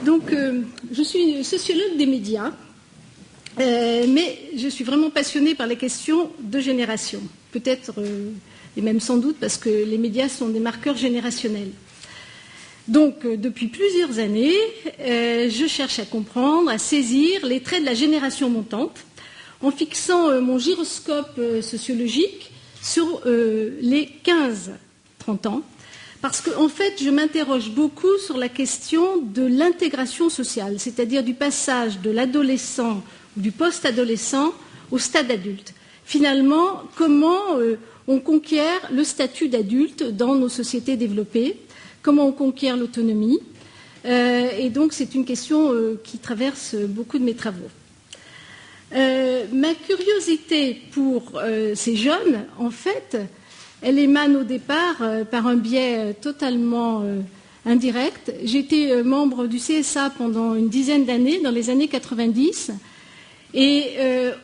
Donc, je suis sociologue des médias, mais je suis vraiment passionnée par les questions de génération. Peut-être, et même sans doute, parce que les médias sont des marqueurs générationnels. Donc, depuis plusieurs années, je cherche à comprendre, à saisir les traits de la génération montante, en fixant mon gyroscope sociologique sur les 15-30 ans, parce qu'en fait, je m'interroge beaucoup sur la question de l'intégration sociale, c'est-à-dire du passage de l'adolescent ou du post-adolescent au stade adulte. Finalement, comment on conquiert le statut d'adulte dans nos sociétés développées, comment on conquiert l'autonomie, et donc c'est une question qui traverse beaucoup de mes travaux. Ma curiosité pour ces jeunes, en fait, elle émane au départ par un biais totalement indirect. J'étais membre du CSA pendant une dizaine d'années, dans les années 90, et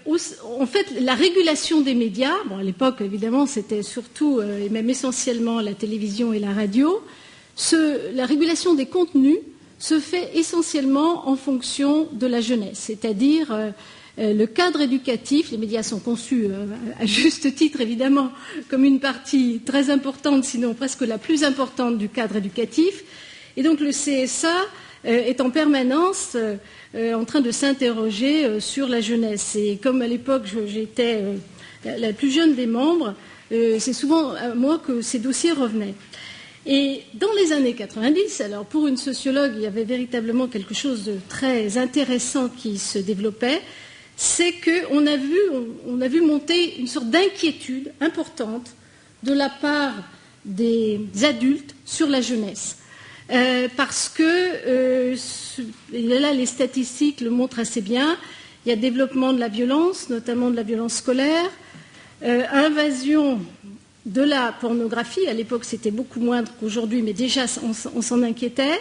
en fait, la régulation des médias, bon, à l'époque, évidemment, c'était surtout, et même essentiellement, la télévision et la radio, la régulation des contenus se fait essentiellement en fonction de la jeunesse, c'est-à-dire le cadre éducatif. Les médias sont conçus, à juste titre évidemment, comme une partie très importante, sinon presque la plus importante du cadre éducatif. Et donc le CSA est en permanence en train de s'interroger sur la jeunesse. Et comme à l'époque j'étais la plus jeune des membres, c'est souvent à moi que ces dossiers revenaient. Et dans les années 90, alors pour une sociologue, il y avait véritablement quelque chose de très intéressant qui se développait, c'est qu'on a vu monter une sorte d'inquiétude importante de la part des adultes sur la jeunesse. Parce que, et là les statistiques le montrent assez bien, il y a développement de la violence, notamment de la violence scolaire, invasion de la pornographie, à l'époque c'était beaucoup moindre qu'aujourd'hui, mais déjà on s'en inquiétait.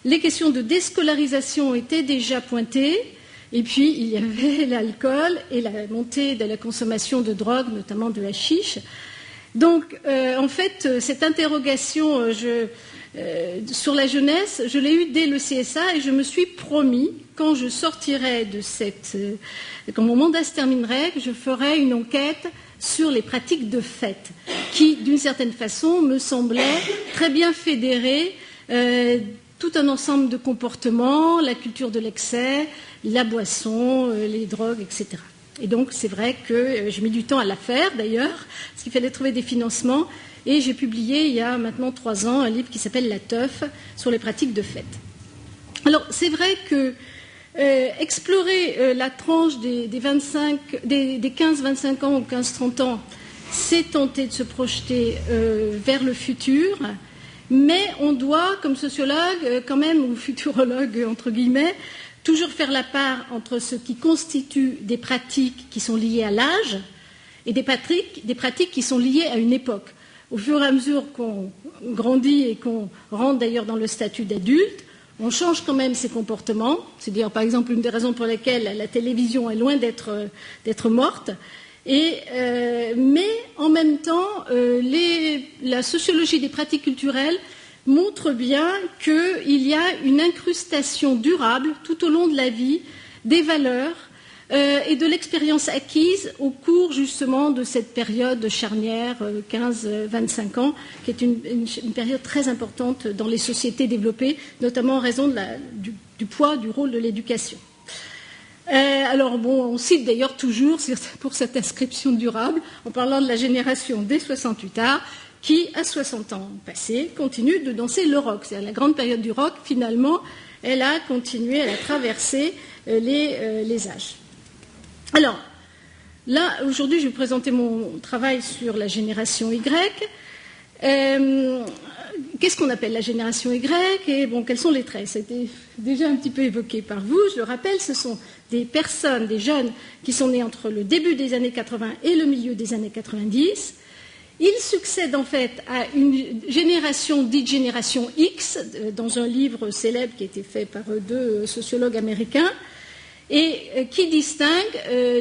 Les questions de déscolarisation étaient déjà pointées, et puis il y avait l'alcool et la montée de la consommation de drogue, notamment de hashish. Donc en fait, cette interrogation sur la jeunesse, je l'ai eue dès le CSA et je me suis promis, quand je sortirai de quand mon mandat se terminerait, que je ferai une enquête sur les pratiques de fête, qui, d'une certaine façon, me semblaient très bien fédérer tout un ensemble de comportements, la culture de l'excès, la boisson, les drogues, etc. Et donc, c'est vrai que j'ai mis du temps à la faire, d'ailleurs, parce qu'il fallait trouver des financements, et j'ai publié, il y a maintenant 3 ans, un livre qui s'appelle « La teuf » sur les pratiques de fête. Alors, c'est vrai que explorer la tranche des 15-25 ans ou 15-30 ans, c'est tenter de se projeter vers le futur, mais on doit, comme sociologue, quand même, ou futurologue, entre guillemets, toujours faire la part entre ce qui constitue des pratiques qui sont liées à l'âge et des pratiques qui sont liées à une époque. Au fur et à mesure qu'on grandit et qu'on rentre d'ailleurs dans le statut d'adulte, on change quand même ses comportements. C'est-à-dire, par exemple, une des raisons pour lesquelles la télévision est loin d'être morte. Mais en même temps, la sociologie des pratiques culturelles montre bien qu'il y a une incrustation durable tout au long de la vie des valeurs et de l'expérience acquise au cours justement de cette période charnière 15-25 ans, qui est une période très importante dans les sociétés développées, notamment en raison du poids du rôle de l'éducation. Alors bon, on cite d'ailleurs toujours pour cette inscription durable, en parlant de la génération des 68 arts, qui, à 60 ans passés, continue de danser le rock. C'est-à-dire la grande période du rock, finalement, elle a continué, elle a traversé les âges. Alors, là, aujourd'hui, je vais vous présenter mon travail sur la génération Y. Qu'est-ce qu'on appelle la génération Y et bon, quels sont les traits? C'était déjà un petit peu évoqué par vous. Je le rappelle, ce sont des personnes, des jeunes qui sont nés entre le début des années 80 et le milieu des années 90. Ils succèdent en fait à une génération dite génération X, dans un livre célèbre qui a été fait par 2 sociologues américains, et qui distingue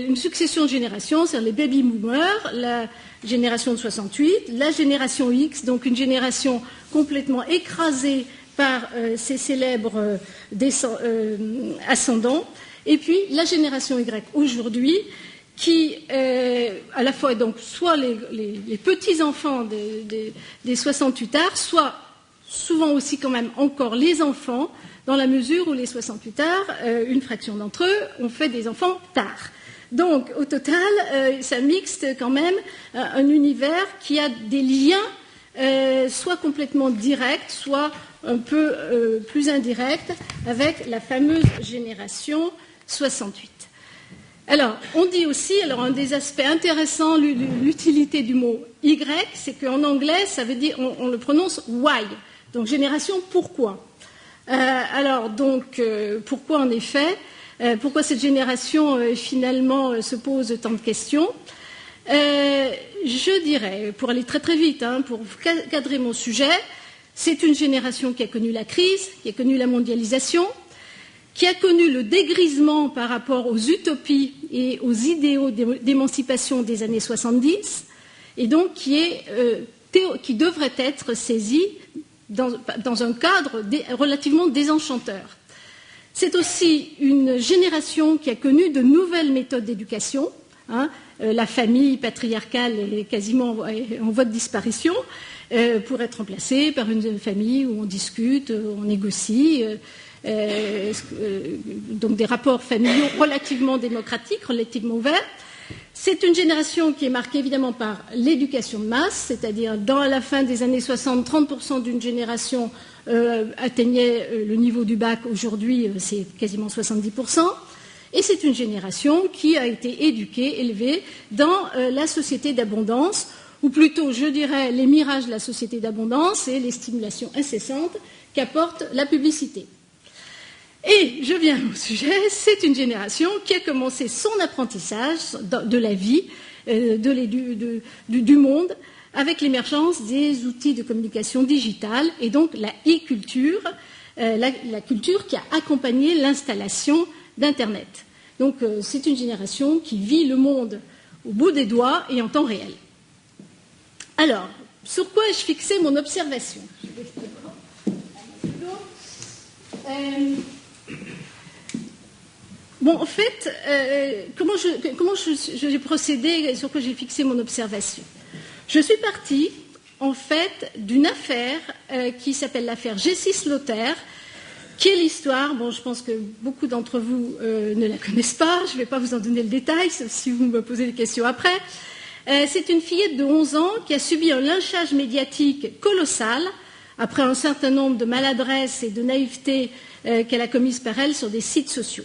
une succession de générations, c'est-à-dire les baby boomers, la génération de 68, la génération X, donc une génération complètement écrasée par ses célèbres ascendants, et puis la génération Y aujourd'hui, qui à la fois donc soit les petits-enfants des 68 arts, soit souvent aussi quand même encore les enfants, dans la mesure où les 68 arts, une fraction d'entre eux, ont fait des enfants tard. Donc, au total, ça mixte quand même un univers qui a des liens soit complètement directs, soit un peu plus indirects avec la fameuse génération 68. Alors, on dit aussi, alors un des aspects intéressants, l'utilité du mot Y, c'est qu'en anglais, ça veut dire, on le prononce Y, donc génération pourquoi. Alors, donc, pourquoi en effet pourquoi cette génération finalement se pose tant de questions je dirais, pour aller très très vite, pour cadrer mon sujet, c'est une génération qui a connu la crise, qui a connu la mondialisation, qui a connu le dégrisement par rapport aux utopies et aux idéaux d'émancipation des années 70, et donc qui devrait être saisie dans un cadre relativement désenchanteur. C'est aussi une génération qui a connu de nouvelles méthodes d'éducation. La famille patriarcale est quasiment en voie de disparition pour être remplacée par une famille où on discute, on négocie, donc des rapports familiaux relativement démocratiques, relativement ouverts. C'est une génération qui est marquée évidemment par l'éducation de masse, c'est-à-dire à la fin des années 60, 30% d'une génération atteignait le niveau du bac. Aujourd'hui, c'est quasiment 70%. Et c'est une génération qui a été éduquée, élevée dans la société d'abondance, ou plutôt, je dirais, les mirages de la société d'abondance et les stimulations incessantes qu'apporte la publicité. Et je viens au sujet, c'est une génération qui a commencé son apprentissage de la vie, du monde, avec l'émergence des outils de communication digitale et donc la e-culture, la culture qui a accompagné l'installation d'Internet. Donc c'est une génération qui vit le monde au bout des doigts et en temps réel. Alors, sur quoi ai-je fixé mon observation ? Bon, en fait, comment j'ai procédé, sur quoi j'ai fixé mon observation ? Je suis partie, en fait, d'une affaire qui s'appelle l'affaire Jessie Slaughter, qui est l'histoire, bon, je pense que beaucoup d'entre vous ne la connaissent pas, je ne vais pas vous en donner le détail, sauf si vous me posez des questions après. C'est une fillette de 11 ans qui a subi un lynchage médiatique colossal après un certain nombre de maladresses et de naïvetés qu'elle a commises par elle sur des sites sociaux.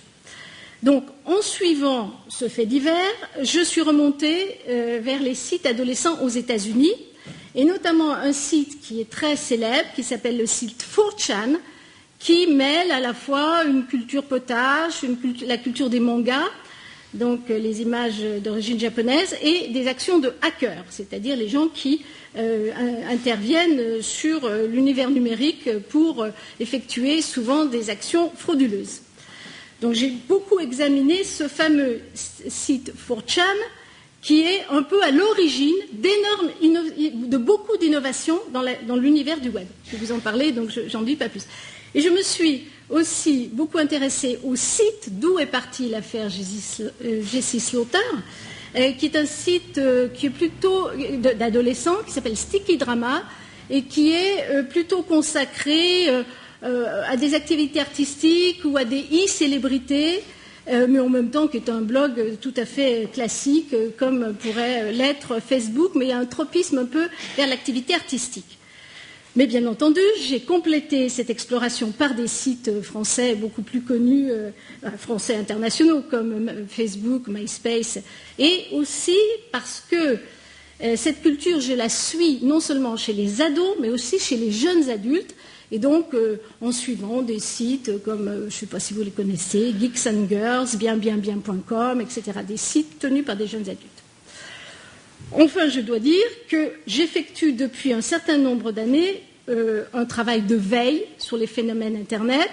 Donc, en suivant ce fait divers, je suis remontée vers les sites adolescents aux États-Unis, et notamment un site qui est très célèbre, qui s'appelle le site 4chan, qui mêle à la fois une culture potache, la culture des mangas, donc les images d'origine japonaise, et des actions de hackers, c'est-à-dire les gens qui interviennent sur l'univers numérique pour effectuer souvent des actions frauduleuses. Donc j'ai beaucoup examiné ce fameux site 4chan qui est un peu à l'origine de beaucoup d'innovations dans l'univers du web. Je vais vous en parler, donc j'en dis pas plus. Et je me suis aussi beaucoup intéressée au site d'où est partie l'affaire Jessie Slaughter, qui est un site qui est plutôt d'adolescents, qui s'appelle Sticky Drama, et qui est plutôt consacré à des activités artistiques ou à des e-célébrités, mais en même temps qui est un blog tout à fait classique, comme pourrait l'être Facebook, mais il y a un tropisme un peu vers l'activité artistique. Mais bien entendu, j'ai complété cette exploration par des sites français beaucoup plus connus, français internationaux, comme Facebook, MySpace, et aussi parce que cette culture, je la suis non seulement chez les ados, mais aussi chez les jeunes adultes, et donc en suivant des sites comme, je ne sais pas si vous les connaissez, Geeks and Girls, bien.com, etc., des sites tenus par des jeunes adultes. Enfin, je dois dire que j'effectue depuis un certain nombre d'années un travail de veille sur les phénomènes Internet,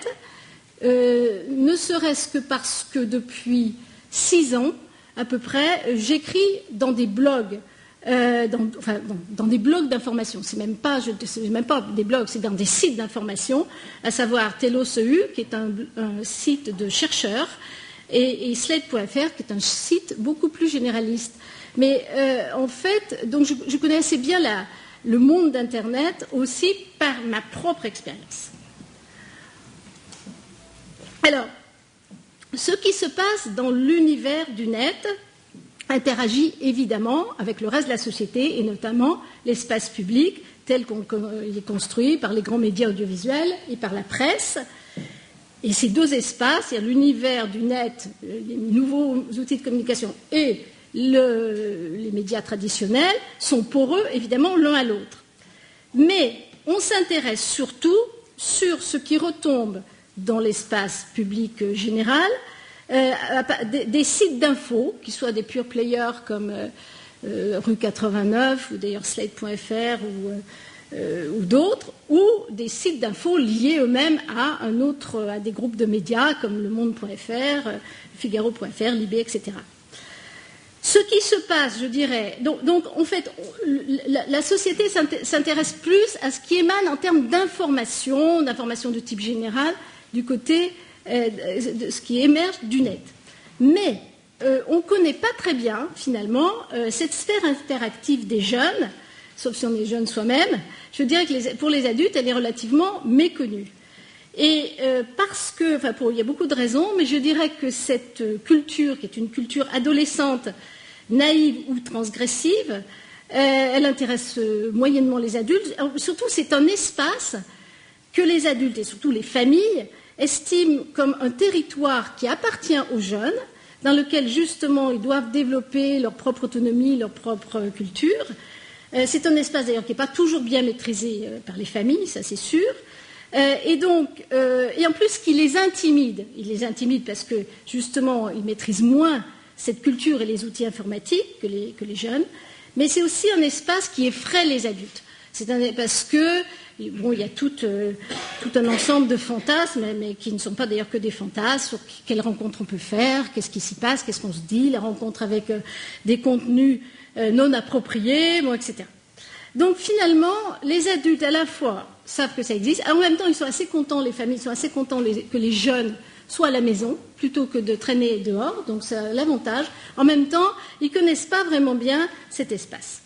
ne serait-ce que parce que depuis 6 ans, à peu près, j'écris dans des blogs dans des blogs d'information. C'est même pas des blogs, c'est dans des sites d'information, à savoir Telos EU, qui est un site de chercheurs, et Slate.fr, qui est un site beaucoup plus généraliste. Mais en fait, donc je connais assez bien le monde d'Internet aussi par ma propre expérience. Alors, ce qui se passe dans l'univers du net interagit évidemment avec le reste de la société et notamment l'espace public tel qu'il est construit par les grands médias audiovisuels et par la presse. Et ces deux espaces, c'est-à-dire l'univers du net, les nouveaux outils de communication et les médias traditionnels, sont poreux évidemment l'un à l'autre. Mais on s'intéresse surtout sur ce qui retombe dans l'espace public général, des sites d'infos, qui soient des pure players comme Rue 89 ou d'ailleurs Slate.fr ou d'autres, ou des sites d'infos liés eux-mêmes à des groupes de médias comme Le Monde.fr, Figaro.fr, Libé, etc. Ce qui se passe, je dirais, donc en fait, la société s'intéresse plus à ce qui émane en termes d'information de type général, du côté de ce qui émerge du net. Mais on ne connaît pas très bien, finalement, cette sphère interactive des jeunes, sauf si on est jeune soi-même. Je dirais que pour les adultes, elle est relativement méconnue. Et parce que, il y a beaucoup de raisons, mais je dirais que cette culture, qui est une culture adolescente, naïve ou transgressive, elle intéresse moyennement les adultes. Surtout, c'est un espace que les adultes et surtout les familles estiment comme un territoire qui appartient aux jeunes, dans lequel justement ils doivent développer leur propre autonomie, leur propre culture. C'est un espace d'ailleurs qui n'est pas toujours bien maîtrisé par les familles, ça c'est sûr. Et en plus qui les intimide. Il les intimide parce que justement ils maîtrisent moins cette culture et les outils informatiques que les jeunes. Mais c'est aussi un espace qui effraie les adultes. Parce que il y a tout un ensemble de fantasmes, mais qui ne sont pas d'ailleurs que des fantasmes, sur quelles rencontres on peut faire, qu'est-ce qui s'y passe, qu'est-ce qu'on se dit, la rencontre avec des contenus non appropriés, etc. Donc finalement, les adultes à la fois savent que ça existe, en même temps ils sont assez contents, les familles sont assez contents que les jeunes soient à la maison, plutôt que de traîner dehors, donc c'est l'avantage. En même temps, ils ne connaissent pas vraiment bien cet espace.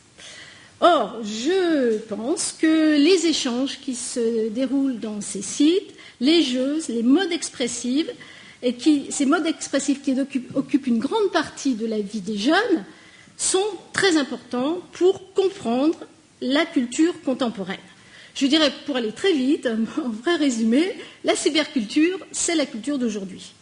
Or, je pense que les échanges qui se déroulent dans ces sites, les jeux, les modes expressifs, ces modes expressifs qui occupent une grande partie de la vie des jeunes, sont très importants pour comprendre la culture contemporaine. Je dirais, pour aller très vite, en vrai résumé, la cyberculture, c'est la culture d'aujourd'hui.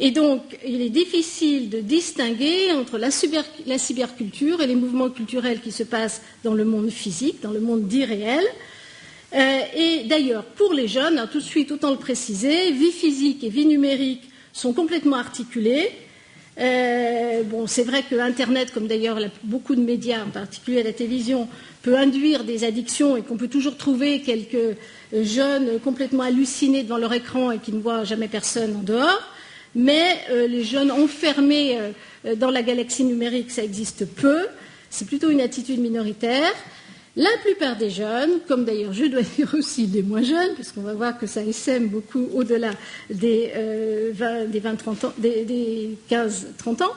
Et donc, il est difficile de distinguer entre la cyberculture et les mouvements culturels qui se passent dans le monde physique, dans le monde dit réel. Et d'ailleurs, pour les jeunes, alors tout de suite, autant le préciser, vie physique et vie numérique sont complètement articulées. C'est vrai que Internet, comme d'ailleurs beaucoup de médias, en particulier la télévision, peut induire des addictions et qu'on peut toujours trouver quelques jeunes complètement hallucinés devant leur écran et qui ne voient jamais personne en dehors. Mais les jeunes enfermés dans la galaxie numérique, ça existe peu. C'est plutôt une attitude minoritaire. La plupart des jeunes, comme d'ailleurs je dois dire aussi des moins jeunes, parce qu'on va voir que ça essaime beaucoup au-delà des 15-30 ans,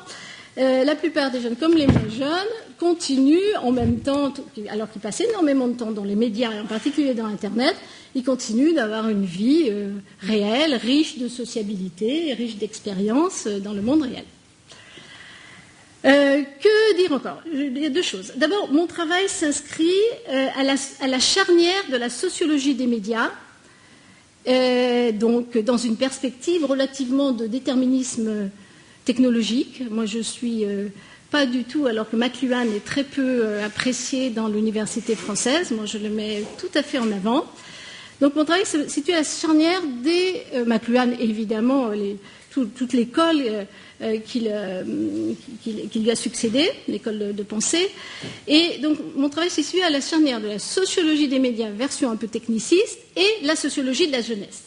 la plupart des jeunes, comme les moins jeunes, continuent en même temps, alors qu'ils passent énormément de temps dans les médias, et en particulier dans Internet, ils continuent d'avoir une vie réelle, riche de sociabilité, riche d'expériences dans le monde réel. Que dire encore? Il y a deux choses. D'abord, mon travail s'inscrit à la charnière de la sociologie des médias, donc dans une perspective relativement de déterminisme technologique. Moi, je suis pas du tout, alors que McLuhan est très peu apprécié dans l'université française. Moi, je le mets tout à fait en avant. Donc, mon travail se situe à la charnière des McLuhan, évidemment, toute l'école qui lui a succédé, l'école de pensée. Et donc, mon travail se situe à la charnière de la sociologie des médias, version un peu techniciste, et la sociologie de la jeunesse.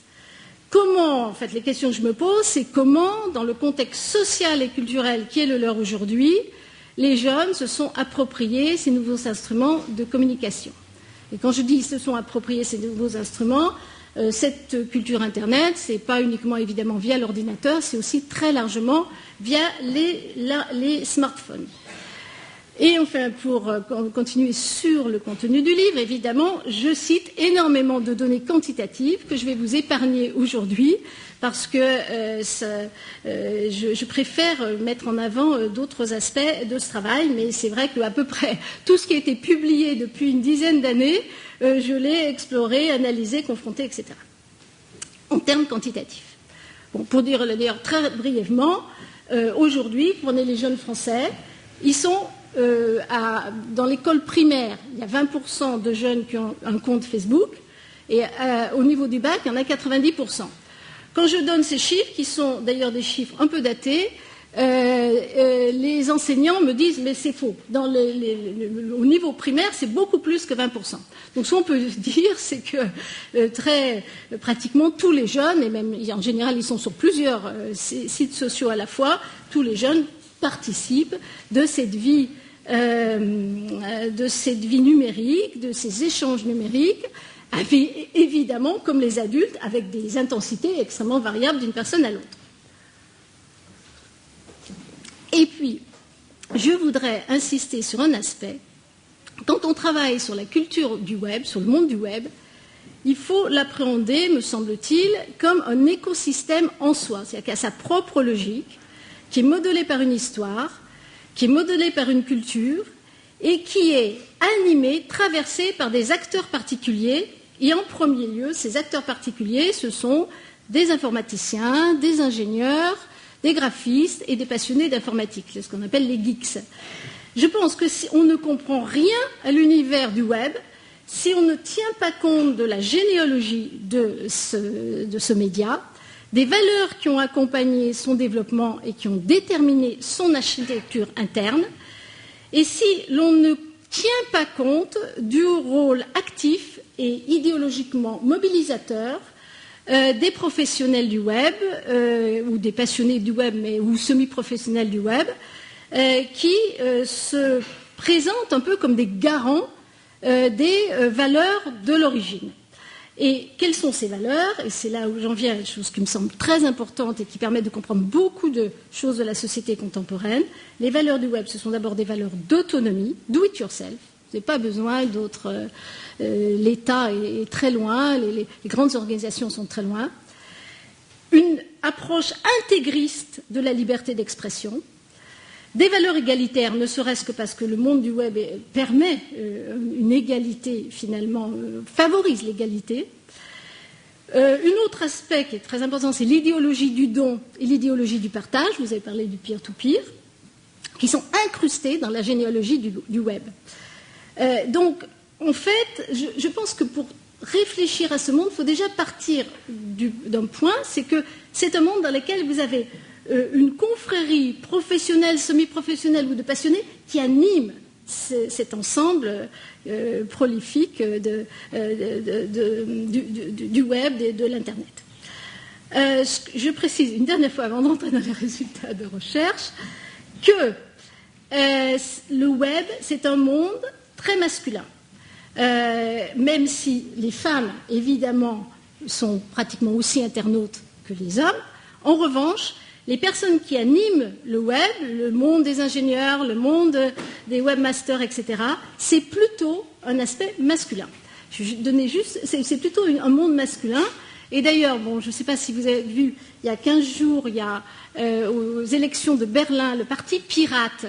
Comment, en fait, les questions que je me pose, c'est comment, dans le contexte social et culturel qui est le leur aujourd'hui, les jeunes se sont appropriés ces nouveaux instruments de communication. Et quand je dis se sont appropriés ces nouveaux instruments, cette culture Internet, ce n'est pas uniquement évidemment via l'ordinateur, c'est aussi très largement via les smartphones. Et enfin, pour continuer sur le contenu du livre, évidemment, je cite énormément de données quantitatives que je vais vous épargner aujourd'hui parce que je préfère mettre en avant d'autres aspects de ce travail, mais c'est vrai qu'à peu près tout ce qui a été publié depuis une dizaine d'années, je l'ai exploré, analysé, confronté, etc. En termes quantitatifs. Bon, pour dire d'ailleurs très brièvement, aujourd'hui, prenez les jeunes Français, ils sont dans l'école primaire, il y a 20% de jeunes qui ont un compte Facebook, et au niveau du bac, il y en a 90%. Quand je donne ces chiffres, qui sont d'ailleurs des chiffres un peu datés, les enseignants me disent mais c'est faux. Au niveau primaire, c'est beaucoup plus que 20%. Donc ce qu'on peut dire, c'est que pratiquement tous les jeunes, et même en général ils sont sur plusieurs sites sociaux à la fois, tous les jeunes participent de cette vie numérique, de ces échanges numériques, évidemment, comme les adultes, avec des intensités extrêmement variables d'une personne à l'autre. Et puis, je voudrais insister sur un aspect. Quand on travaille sur la culture du web, sur le monde du web, il faut l'appréhender, me semble-t-il, comme un écosystème en soi, c'est-à-dire qu'il a sa propre logique, qui est modelée par une histoire, qui est modelée par une culture, et qui est animée, traversée par des acteurs particuliers. Et en premier lieu, ces acteurs particuliers, ce sont des informaticiens, des ingénieurs, des graphistes et des passionnés d'informatique, c'est ce qu'on appelle les geeks. Je pense que si on ne comprend rien à l'univers du web, si on ne tient pas compte de la généalogie de ce média, des valeurs qui ont accompagné son développement et qui ont déterminé son architecture interne, et si l'on ne tient pas compte du rôle actif et idéologiquement mobilisateur des professionnels du web, ou des passionnés du web, ou semi-professionnels du web, qui se présentent un peu comme des garants des valeurs de l'origine. Et quelles sont ces valeurs? Et c'est là où j'en viens à une chose qui me semble très importante et qui permet de comprendre beaucoup de choses de la société contemporaine. Les valeurs du web, ce sont d'abord des valeurs d'autonomie, do it yourself. Vous n'avez pas besoin d'autres. L'État est très loin, les grandes organisations sont très loin. Une approche intégriste de la liberté d'expression. Des valeurs égalitaires, ne serait-ce que parce que le monde du web permet une égalité, finalement, favorise l'égalité. Un autre aspect qui est très important, c'est l'idéologie du don et l'idéologie du partage. Vous avez parlé du peer-to-peer, qui sont incrustés dans la généalogie du web. Donc, en fait, je pense que pour réfléchir à ce monde, il faut déjà partir d'un point, c'est que c'est un monde dans lequel vous avez une confrérie professionnelle, semi-professionnelle ou de passionnés qui anime cet ensemble prolifique du web et de l'Internet. Je précise une dernière fois, avant d'entrer dans les résultats de recherche, que le web, c'est un monde très masculin. Même si les femmes, évidemment, sont pratiquement aussi internautes que les hommes, en revanche, les personnes qui animent le web, le monde des ingénieurs, le monde des webmasters, etc., c'est plutôt un aspect masculin. C'est plutôt un monde masculin. Et d'ailleurs, bon, je ne sais pas si vous avez vu, il y a 15 jours, il y a aux élections de Berlin, le parti pirate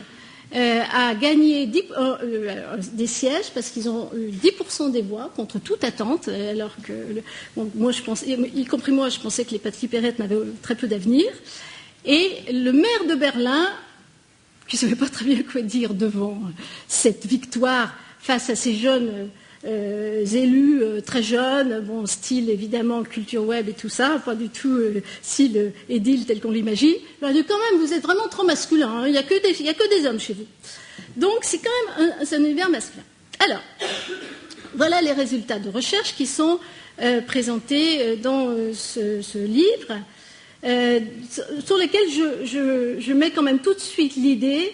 a gagné des sièges parce qu'ils ont eu 10% des voix contre toute attente, alors que moi, y compris moi, je pensais que les partis pirates n'avaient très peu d'avenir. Et le maire de Berlin, qui ne savait pas très bien quoi dire devant cette victoire face à ces jeunes élus très jeunes, bon, style évidemment culture web et tout ça, pas du tout style édile tel qu'on l'imagine. Il a dit quand même, vous êtes vraiment trop masculin, hein, il n'y a que des hommes chez vous. Donc c'est quand même un univers masculin. Alors, voilà les résultats de recherche qui sont présentés dans ce livre. Sur lesquels je mets quand même tout de suite l'idée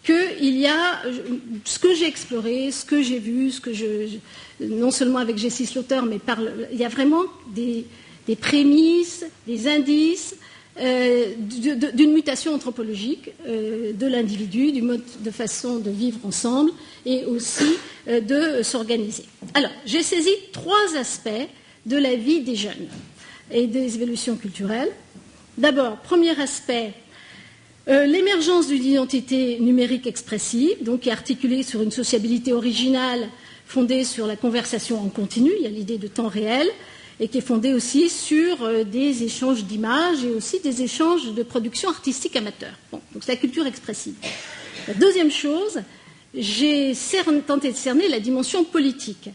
qu'il y a ce que j'ai exploré, ce que j'ai vu, non seulement avec Jessie Slaughter, mais il y a vraiment des prémices, des indices d'une mutation anthropologique de l'individu, du mode de façon de vivre ensemble et aussi de s'organiser. Alors, j'ai saisi 3 aspects de la vie des jeunes et des évolutions culturelles. D'abord, premier aspect, l'émergence d'une identité numérique expressive, donc qui est articulée sur une sociabilité originale fondée sur la conversation en continu, il y a l'idée de temps réel, et qui est fondée aussi sur des échanges d'images et aussi des échanges de production artistique amateur. Bon, donc c'est la culture expressive. La deuxième chose, j'ai tenté de cerner la dimension politique.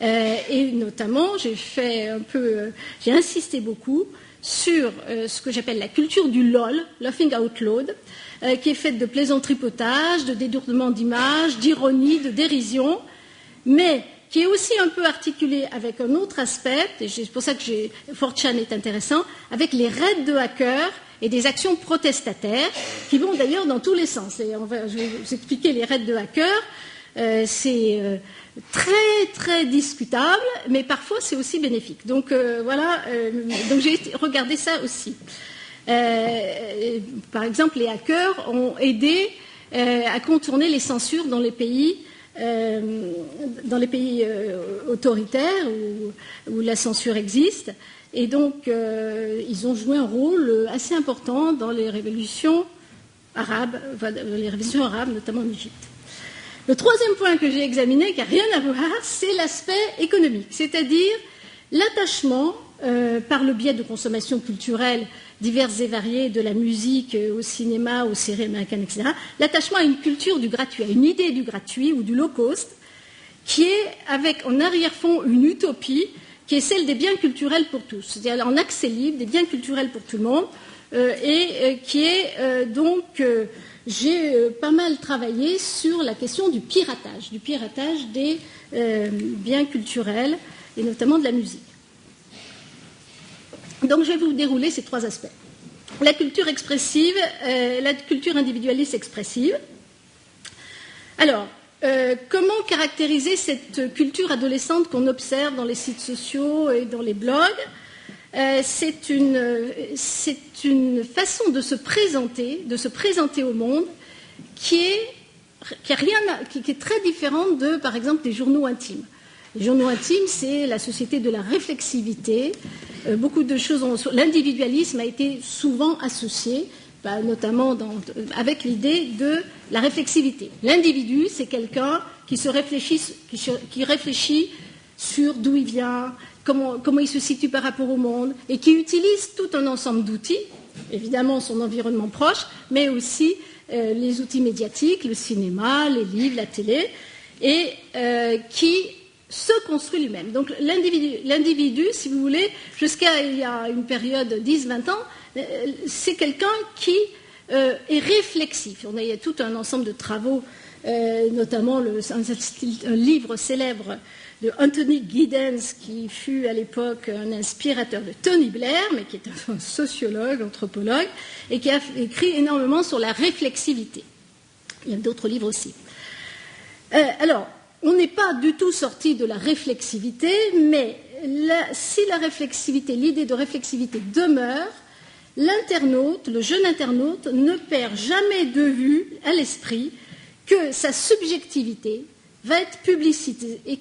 Et notamment, j'ai insisté beaucoup sur ce que j'appelle la culture du LOL, Laughing Out Loud, qui est faite de plaisanteries-potages, de détournements d'images, d'ironie, de dérision, mais qui est aussi un peu articulée avec un autre aspect, et c'est pour ça que 4chan est intéressant, avec les raids de hackers et des actions protestataires, qui vont d'ailleurs dans tous les sens. Et je vais vous expliquer les raids de hackers. C'est très très discutable, mais parfois c'est aussi bénéfique. Donc voilà, donc j'ai regardé ça aussi. Par exemple, les hackers ont aidé à contourner les censures dans les pays autoritaires où la censure existe, et donc ils ont joué un rôle assez important dans les révolutions arabes, notamment en Égypte. Le troisième point que j'ai examiné, qui n'a rien à voir, c'est l'aspect économique, c'est-à-dire l'attachement, par le biais de consommation culturelle diverses et variées, de la musique au cinéma, aux séries américaines, etc., l'attachement à une culture du gratuit, à une idée du gratuit ou du low cost, qui est avec en arrière-fond une utopie, qui est celle des biens culturels pour tous, c'est-à-dire en accès libre, des biens culturels pour tout le monde, et qui est j'ai pas mal travaillé sur la question du piratage des biens culturels, et notamment de la musique. Donc je vais vous dérouler ces 3 aspects. La culture expressive, la culture individualiste expressive. Alors, comment caractériser cette culture adolescente qu'on observe dans les sites sociaux et dans les blogs ? C'est une façon de se présenter au monde qui est très différente de, par exemple, des journaux intimes. Les journaux intimes, c'est la société de la réflexivité. Beaucoup de choses, l'individualisme a été souvent associé, notamment avec l'idée de la réflexivité. L'individu, c'est quelqu'un qui réfléchit sur d'où il vient, comment il se situe par rapport au monde, et qui utilise tout un ensemble d'outils, évidemment son environnement proche, mais aussi les outils médiatiques, le cinéma, les livres, la télé, et qui se construit lui-même. Donc l'individu, si vous voulez, jusqu'à il y a une période de 10-20 ans, c'est quelqu'un qui est réflexif. Il y a tout un ensemble de travaux, notamment un livre célèbre de Anthony Giddens, qui fut à l'époque un inspirateur de Tony Blair, mais qui est un sociologue, anthropologue, et qui a écrit énormément sur la réflexivité. Il y a d'autres livres aussi. Alors, on n'est pas du tout sorti de la réflexivité, mais si la réflexivité, l'idée de réflexivité demeure, l'internaute, le jeune internaute, ne perd jamais de vue à l'esprit que sa subjectivité va être publicisée, et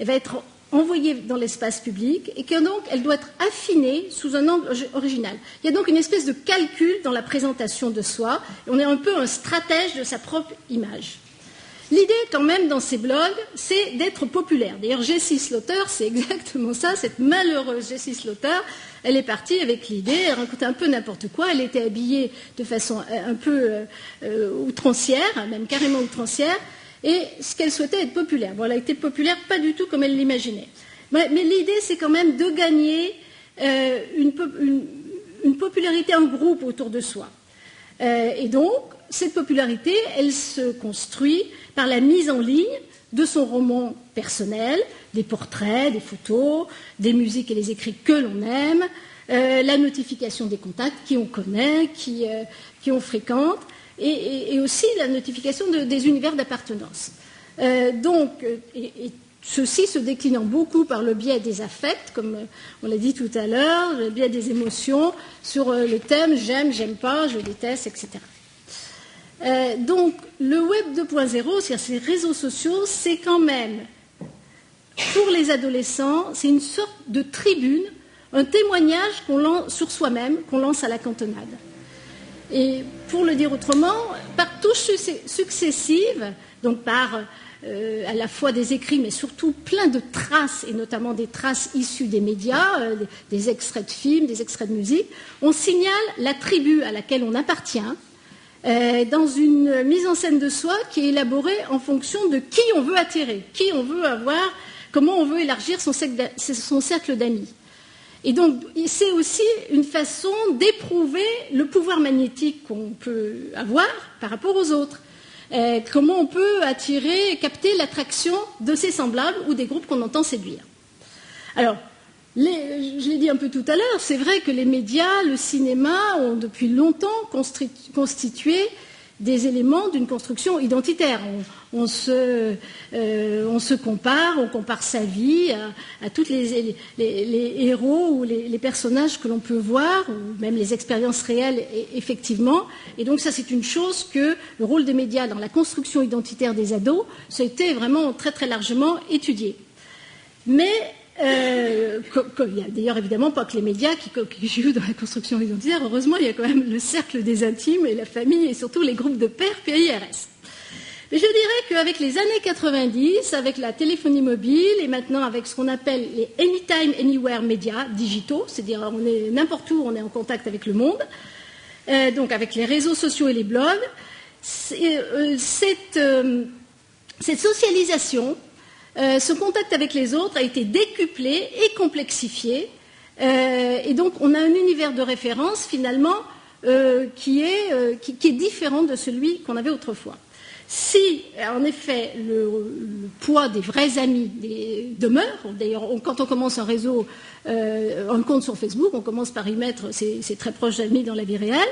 va être envoyée dans l'espace public, et que donc elle doit être affinée sous un angle original. Il y a donc une espèce de calcul dans la présentation de soi, et on est un peu un stratège de sa propre image. L'idée, quand même, dans ces blogs, c'est d'être populaire. D'ailleurs, Jessie Slaughter, c'est exactement ça, cette malheureuse Jessie Slaughter, elle est partie avec l'idée, elle racontait un peu n'importe quoi, elle était habillée de façon un peu outrancière, même carrément outrancière, et ce qu'elle souhaitait être populaire. Bon, elle a été populaire pas du tout comme elle l'imaginait. Mais l'idée, c'est quand même de gagner une popularité en groupe autour de soi. Et donc, cette popularité, elle se construit par la mise en ligne de son roman personnel, des portraits, des photos, des musiques et les écrits que l'on aime, la notification des contacts qui on connaît, qui on fréquente, et aussi la notification des univers d'appartenance. Ceci se déclinant beaucoup par le biais des affects, comme on l'a dit tout à l'heure, le biais des émotions, sur le thème j'aime, j'aime pas, je déteste, etc. Donc le Web 2.0, c'est-à-dire ces réseaux sociaux, c'est quand même, pour les adolescents, c'est une sorte de tribune, un témoignage qu'on lance sur soi-même, qu'on lance à la cantonade. Et pour le dire autrement, par touches successives, donc par à la fois des écrits, mais surtout plein de traces, et notamment des traces issues des médias, des extraits de films, des extraits de musique, on signale la tribu à laquelle on appartient, dans une mise en scène de soi qui est élaborée en fonction de qui on veut attirer, qui on veut avoir, comment on veut élargir son cercle d'amis. Et donc, c'est aussi une façon d'éprouver le pouvoir magnétique qu'on peut avoir par rapport aux autres. Comment on peut attirer et capter l'attraction de ses semblables ou des groupes qu'on entend séduire. Alors, je l'ai dit un peu tout à l'heure, c'est vrai que les médias, le cinéma ont depuis longtemps constitué des éléments d'une construction identitaire. On se compare, on compare sa vie à tous les héros ou les personnages que l'on peut voir, ou même les expériences réelles, effectivement. Et donc ça, c'est une chose que le rôle des médias dans la construction identitaire des ados, ça a été vraiment très très largement étudié. Mais il n'y a d'ailleurs évidemment pas que les médias qui jouent dans la construction identitaire. Heureusement, il y a quand même le cercle des intimes et la famille et surtout les groupes de pairs PIRS. Mais je dirais qu'avec les années 90, avec la téléphonie mobile et maintenant avec ce qu'on appelle les anytime, anywhere médias digitaux, c'est-à-dire on est n'importe où, on est en contact avec le monde, donc avec les réseaux sociaux et les blogs, cette socialisation, ce contact avec les autres a été décuplé et complexifié, et donc on a un univers de référence finalement qui est différent de celui qu'on avait autrefois. Si, en effet, le poids des vrais amis demeure, d'ailleurs, quand on commence un réseau, un compte sur Facebook, on commence par y mettre ses très proches amis dans la vie réelle.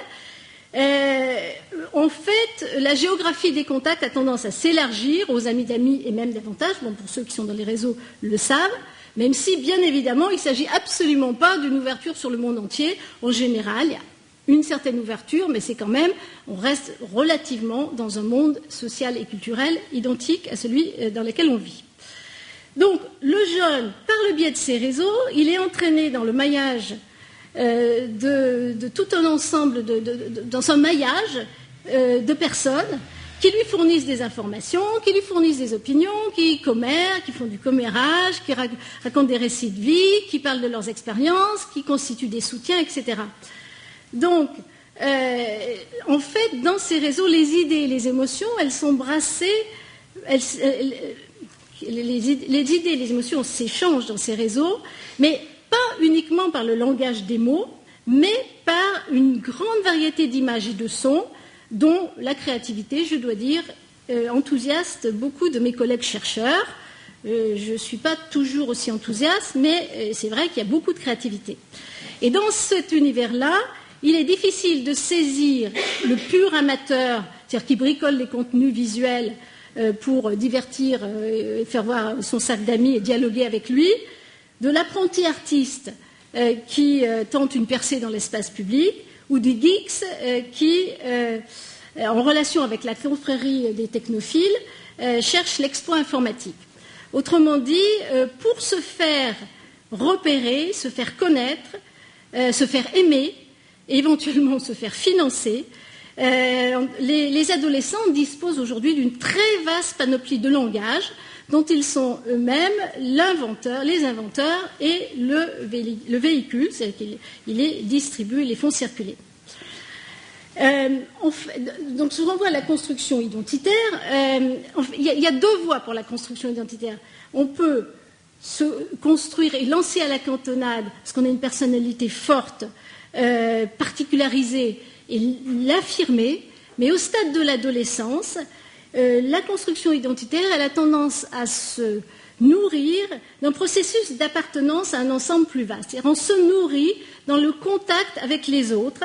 En fait, la géographie des contacts a tendance à s'élargir aux amis d'amis et même davantage. Bon, pour ceux qui sont dans les réseaux le savent, même si, bien évidemment, il ne s'agit absolument pas d'une ouverture sur le monde entier. En général, il y a une certaine ouverture, mais c'est quand même, on reste relativement dans un monde social et culturel identique à celui dans lequel on vit. Donc, le jeune, par le biais de ces réseaux, il est entraîné dans le maillage de tout un ensemble, dans un maillage de personnes qui lui fournissent des informations, qui lui fournissent des opinions, qui commèrent, qui font du commérage, qui racontent des récits de vie, qui parlent de leurs expériences, qui constituent des soutiens, etc. Donc, en fait, dans ces réseaux, les idées et les émotions, elles sont brassées, les idées et les émotions s'échangent dans ces réseaux, mais pas uniquement par le langage des mots, mais par une grande variété d'images et de sons, dont la créativité, je dois dire, enthousiaste beaucoup de mes collègues chercheurs. Je ne suis pas toujours aussi enthousiaste, mais c'est vrai qu'il y a beaucoup de créativité. Et dans cet univers-là, il est difficile de saisir le pur amateur, c'est-à-dire qui bricole les contenus visuels pour divertir, faire voir son sac d'amis et dialoguer avec lui, de l'apprenti artiste qui tente une percée dans l'espace public, ou des geeks qui, en relation avec la confrérie des technophiles, cherchent l'exploit informatique. Autrement dit, pour se faire repérer, se faire connaître, se faire aimer, et éventuellement se faire financer, les adolescents disposent aujourd'hui d'une très vaste panoplie de langages dont ils sont eux-mêmes les inventeurs et le véhicule, c'est-à-dire qu'ils les distribuent et les font circuler. Donc, je renvoie à la construction identitaire. Il y a deux voies pour la construction identitaire. On peut se construire et lancer à la cantonade parce qu'on a une personnalité forte, particularisée, et l'affirmer, mais au stade de l'adolescence, la construction identitaire, elle a tendance à se nourrir d'un processus d'appartenance à un ensemble plus vaste. C'est-à-dire on se nourrit dans le contact avec les autres,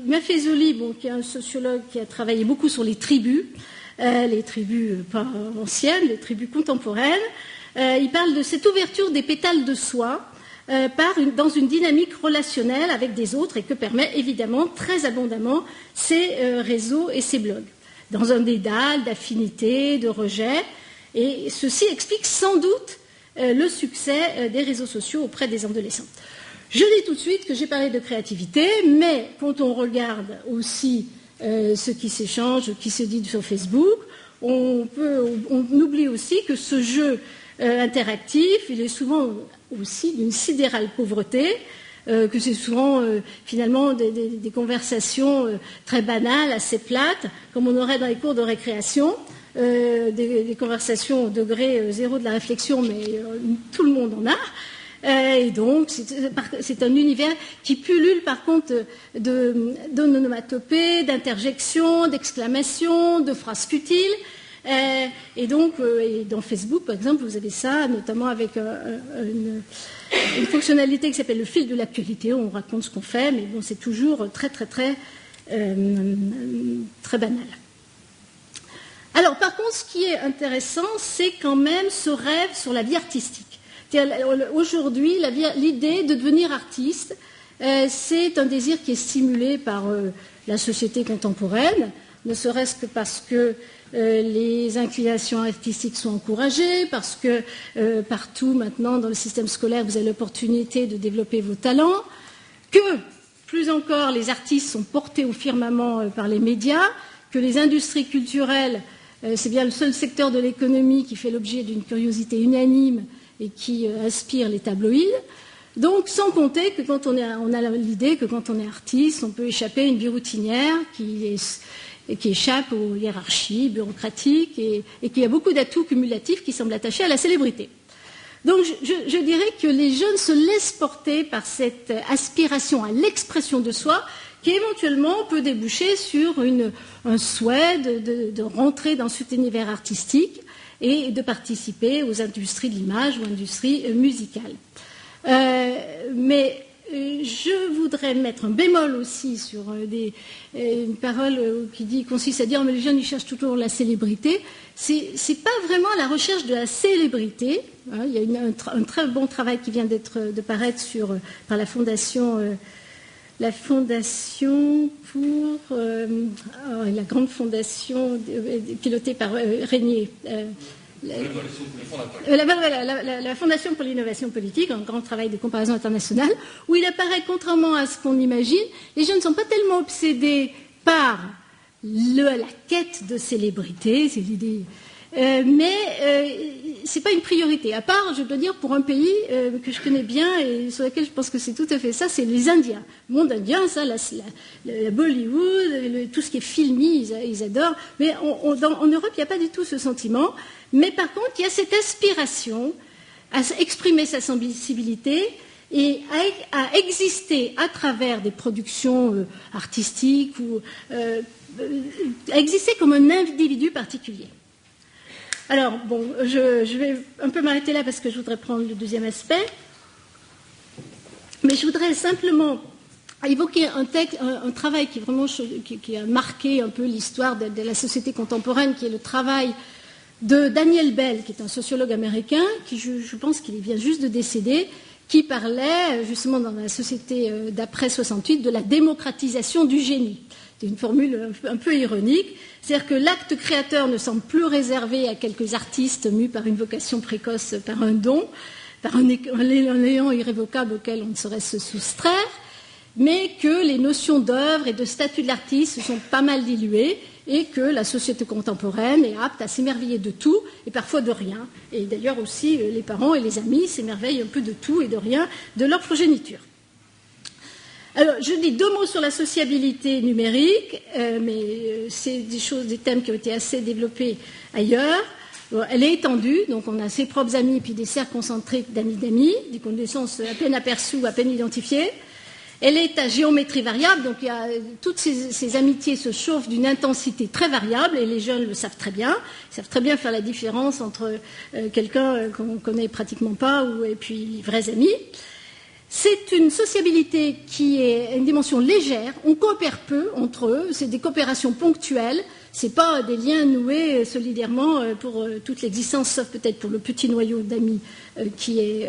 Maffezoli, qui est un sociologue qui a travaillé beaucoup sur les tribus pas anciennes, les tribus contemporaines, il parle de cette ouverture des pétales de soi dans une dynamique relationnelle avec des autres et que permet évidemment très abondamment ces réseaux et ces blogs. Dans un dédale d'affinité, de rejet, et ceci explique sans doute le succès des réseaux sociaux auprès des adolescents. Je dis tout de suite que j'ai parlé de créativité, mais quand on regarde aussi ce qui s'échange, qui se dit sur Facebook, on oublie aussi que ce jeu interactif, il est souvent aussi d'une sidérale pauvreté, que c'est souvent finalement des conversations très banales, assez plates, comme on aurait dans les cours de récréation, des conversations au degré zéro de la réflexion, mais tout le monde en a. Et donc, c'est un univers qui pullule par contre d'onomatopées, d'interjections, d'exclamations, de phrases futiles. Et donc, dans Facebook, par exemple, vous avez ça, notamment avec une fonctionnalité qui s'appelle le fil de l'actualité. On raconte ce qu'on fait, mais bon, c'est toujours très banal. Alors, par contre, ce qui est intéressant, c'est quand même ce rêve sur la vie artistique. Aujourd'hui, l'idée de devenir artiste, c'est un désir qui est stimulé par la société contemporaine, ne serait-ce que parce que les inclinations artistiques sont encouragées, parce que partout maintenant dans le système scolaire, vous avez l'opportunité de développer vos talents, que plus encore les artistes sont portés au firmament par les médias, que les industries culturelles, c'est bien le seul secteur de l'économie qui fait l'objet d'une curiosité unanime et qui aspire les tabloïds. Donc, sans compter que quand on a l'idée que quand on est artiste, on peut échapper à une vie routinière qui échappe aux hiérarchies bureaucratiques et qu'il y a beaucoup d'atouts cumulatifs qui semblent attachés à la célébrité. Donc, je dirais que les jeunes se laissent porter par cette aspiration à l'expression de soi qui éventuellement peut déboucher sur un souhait de rentrer dans cet univers artistique et de participer aux industries de l'image ou industries musicales. Mais je voudrais mettre un bémol aussi sur une parole qui consiste à dire mais les jeunes ils cherchent toujours la célébrité. C'est pas vraiment la recherche de la célébrité. Il y a un très bon travail qui vient de paraître par la fondation pour la grande fondation pilotée par Régnier. La Fondation pour l'innovation politique, un grand travail de comparaison internationale, où il apparaît, contrairement à ce qu'on imagine, les jeunes ne sont pas tellement obsédés par la quête de célébrité, c'est l'idée, mais c'est pas une priorité. À part, je dois dire, pour un pays que je connais bien et sur lequel je pense que c'est tout à fait ça, c'est les Indiens. Le monde indien, ça, la Bollywood, tout ce qui est filmé, ils adorent. Mais en Europe, il n'y a pas du tout ce sentiment. Mais par contre, il y a cette aspiration à exprimer sa sensibilité et à exister à travers des productions artistiques ou à exister comme un individu particulier. Alors, bon, je vais un peu m'arrêter là parce que je voudrais prendre le deuxième aspect. Mais je voudrais simplement évoquer un travail qui, vraiment, qui a marqué un peu l'histoire de la société contemporaine, qui est le travail de Daniel Bell, qui est un sociologue américain, qui je pense qu'il vient juste de décéder, qui parlait justement dans la société d'après 68 de la démocratisation du génie. C'est une formule un peu ironique. C'est-à-dire que l'acte créateur ne semble plus réservé à quelques artistes mus par une vocation précoce, par un don, par un élan irrévocable auquel on ne saurait se soustraire, mais que les notions d'œuvre et de statut de l'artiste se sont pas mal diluées et que la société contemporaine est apte à s'émerveiller de tout et parfois de rien. Et d'ailleurs aussi, les parents et les amis s'émerveillent un peu de tout et de rien de leur progéniture. Alors, je dis deux mots sur la sociabilité numérique, mais c'est des thèmes qui ont été assez développés ailleurs. Elle est étendue, donc on a ses propres amis et puis des cercles concentriques d'amis, des connaissances à peine aperçues ou à peine identifiées. Elle est à géométrie variable, donc toutes ces amitiés se chauffent d'une intensité très variable et les jeunes le savent très bien. Ils savent très bien faire la différence entre quelqu'un qu'on ne connaît pratiquement pas et puis vrais amis. C'est une sociabilité qui est une dimension légère. On coopère peu entre eux. C'est des coopérations ponctuelles. C'est pas des liens noués solidairement pour toute l'existence, sauf peut-être pour le petit noyau d'amis qui est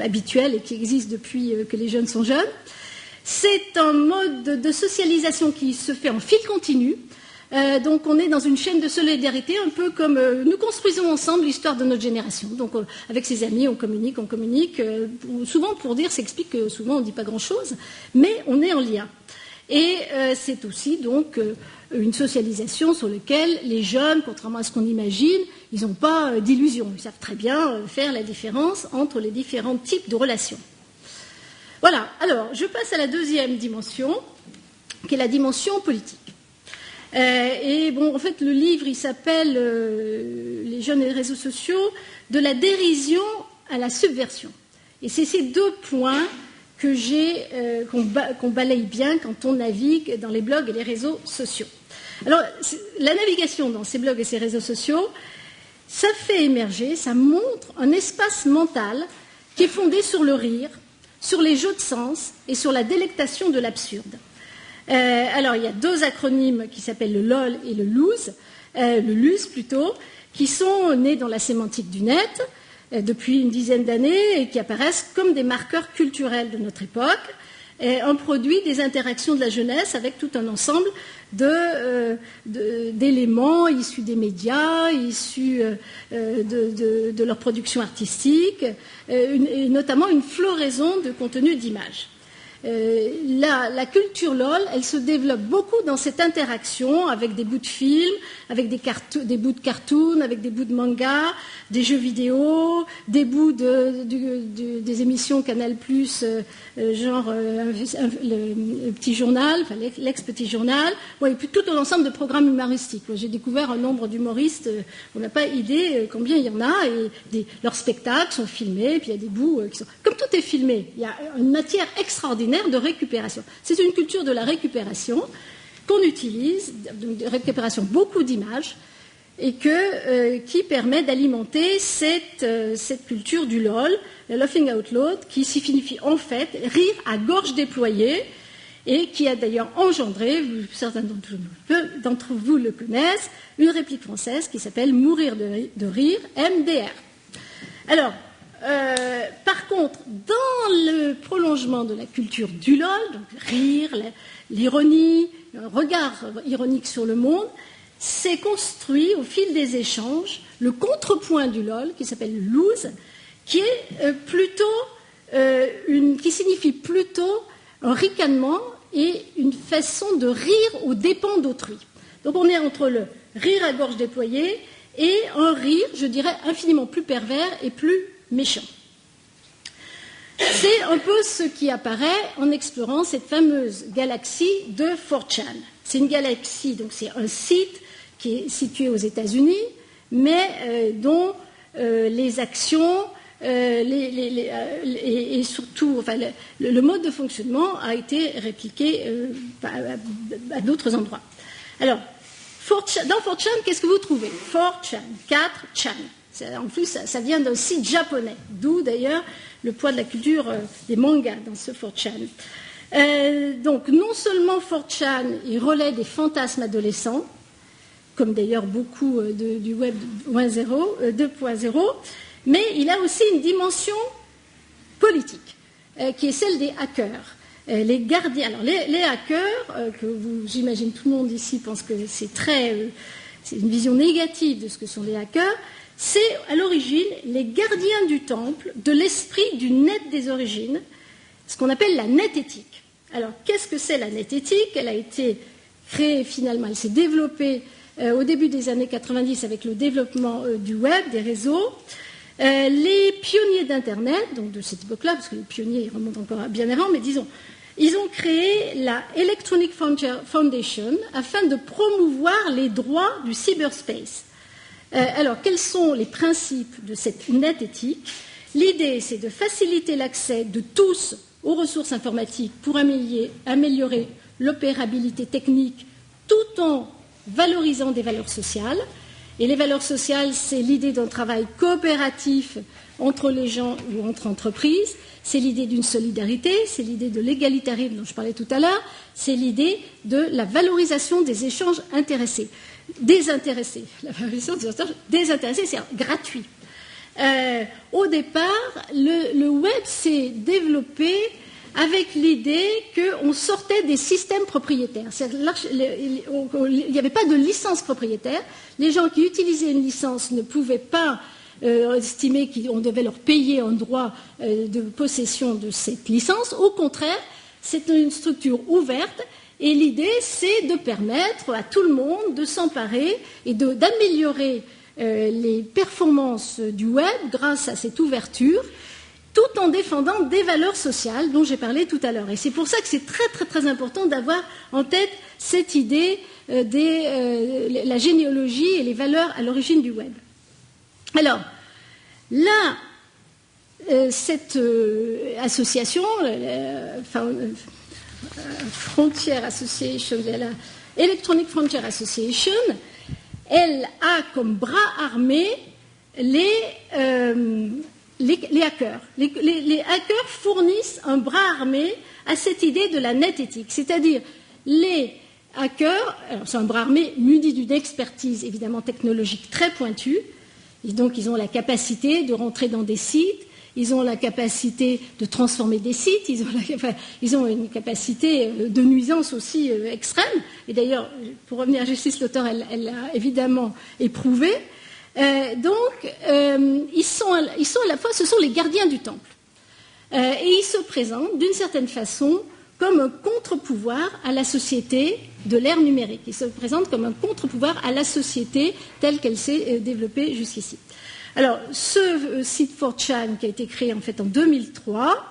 habituel et qui existe depuis que les jeunes sont jeunes. C'est un mode de socialisation qui se fait en fil continu. Donc on est dans une chaîne de solidarité, un peu comme nous construisons ensemble l'histoire de notre génération. Donc avec ses amis, on communique. Souvent pour dire, s'explique que souvent on ne dit pas grand-chose, mais on est en lien. Et c'est aussi donc une socialisation sur laquelle les jeunes, contrairement à ce qu'on imagine, ils n'ont pas d'illusions. Ils savent très bien faire la différence entre les différents types de relations. Voilà, alors je passe à la deuxième dimension, qui est la dimension politique. Et bon, en fait, le livre, il s'appelle Les jeunes et les réseaux sociaux, de la dérision à la subversion. Et c'est ces deux points que qu'on balaye bien quand on navigue dans les blogs et les réseaux sociaux. Alors, la navigation dans ces blogs et ces réseaux sociaux, ça fait émerger, ça montre un espace mental qui est fondé sur le rire, sur les jeux de sens et sur la délectation de l'absurde. Alors, il y a deux acronymes qui s'appellent le LOL et le LUS plutôt, qui sont nés dans la sémantique du net depuis une dizaine d'années et qui apparaissent comme des marqueurs culturels de notre époque, un produit des interactions de la jeunesse avec tout un ensemble d'éléments issus des médias, issus de leur production artistique, et notamment une floraison de contenus d'images. La culture LOL, elle se développe beaucoup dans cette interaction avec des bouts de films, avec des bouts de cartoons, avec des bouts de manga, des jeux vidéo, des bouts des émissions Canal+, genre le petit journal, enfin l'ex-petit journal, ouais, et puis tout un ensemble de programmes humoristiques. J'ai découvert un nombre d'humoristes, on n'a pas idée combien il y en a, et leurs spectacles sont filmés, et puis il y a des bouts qui sont... Comme tout est filmé, il y a une matière extraordinaire de récupération. C'est une culture de la récupération qu'on utilise, de récupération beaucoup d'images, et qui permet d'alimenter cette culture du LOL, le laughing out loud, qui signifie en fait rire à gorge déployée, et qui a d'ailleurs engendré, certains d'entre vous le connaissent, une réplique française qui s'appelle « Mourir de rire, MDR ». Alors, par contre, dans le prolongement de la culture du LOL, donc rire, l'ironie, un regard ironique sur le monde, s'est construit au fil des échanges le contrepoint du LOL, qui s'appelle le lose, qui est qui signifie plutôt un ricanement et une façon de rire aux dépens d'autrui. Donc on est entre le rire à gorge déployée et un rire, je dirais, infiniment plus pervers et plus méchant. C'est un peu ce qui apparaît en explorant cette fameuse galaxie de 4chan. C'est une galaxie, donc c'est un site qui est situé aux États-Unis, mais dont les actions et surtout enfin, le mode de fonctionnement a été répliqué à d'autres endroits. Alors, dans 4chan, qu'est-ce que vous trouvez 4chan, 4chan. En plus, ça vient d'un site japonais, d'où d'ailleurs le poids de la culture des mangas dans ce 4chan. Donc, non seulement 4chan, il relaie des fantasmes adolescents, comme d'ailleurs beaucoup du web 2.0, mais il a aussi une dimension politique, qui est celle des hackers. Les gardiens, alors les hackers, j'imagine tout le monde ici pense que c'est une vision négative de ce que sont les hackers, c'est à l'origine les gardiens du temple de l'esprit du net des origines, ce qu'on appelle la net-éthique. Alors, qu'est-ce que c'est la net-éthique ? Elle a été créée finalement, elle s'est développée au début des années 90 avec le développement du web, des réseaux. Les pionniers d'Internet, donc de cette époque-là, parce que les pionniers remontent encore bien avant, mais disons, ils ont créé la Electronic Foundation afin de promouvoir les droits du cyberspace. Alors, quels sont les principes de cette net éthique ? L'idée, c'est de faciliter l'accès de tous aux ressources informatiques pour améliorer l'opérabilité technique tout en valorisant des valeurs sociales. Et les valeurs sociales, c'est l'idée d'un travail coopératif entre les gens ou entre entreprises. c'est l'idée d'une solidarité, c'est l'idée de l'égalitarisme dont je parlais tout à l'heure, c'est l'idée de la valorisation des échanges désintéressés. La valorisation des échanges désintéressés, c'est gratuit. Au départ, le web s'est développé avec l'idée qu'on sortait des systèmes propriétaires. Il n'y avait pas de licence propriétaire. Les gens qui utilisaient une licence ne pouvaient pas estimer qu'on devait leur payer un droit de possession de cette licence. Au contraire, c'est une structure ouverte et l'idée, c'est de permettre à tout le monde de s'emparer et d'améliorer les performances du web grâce à cette ouverture, tout en défendant des valeurs sociales dont j'ai parlé tout à l'heure. Et c'est pour ça que c'est très, très, très important d'avoir en tête cette idée la généalogie et les valeurs à l'origine du web. Alors, là, cette association, Frontier Association, la Electronic Frontier Association, elle a comme bras armé les hackers. Les hackers fournissent un bras armé à cette idée de la net éthique, c'est-à-dire les hackers, c'est un bras armé muni d'une expertise évidemment technologique très pointue, et donc ils ont la capacité de rentrer dans des sites, ils ont la capacité de transformer des sites, ils ont une capacité de nuisance aussi extrême, et d'ailleurs, pour revenir à Justice l'auteur, elle l'a évidemment éprouvé. Ils sont à la fois, ce sont les gardiens du temple. Et ils se présentent d'une certaine façon comme un contre-pouvoir à la société de l'ère numérique. Ils se présentent comme un contre-pouvoir à la société telle qu'elle s'est développée jusqu'ici. Alors, ce site 4chan qui a été créé en fait en 2003,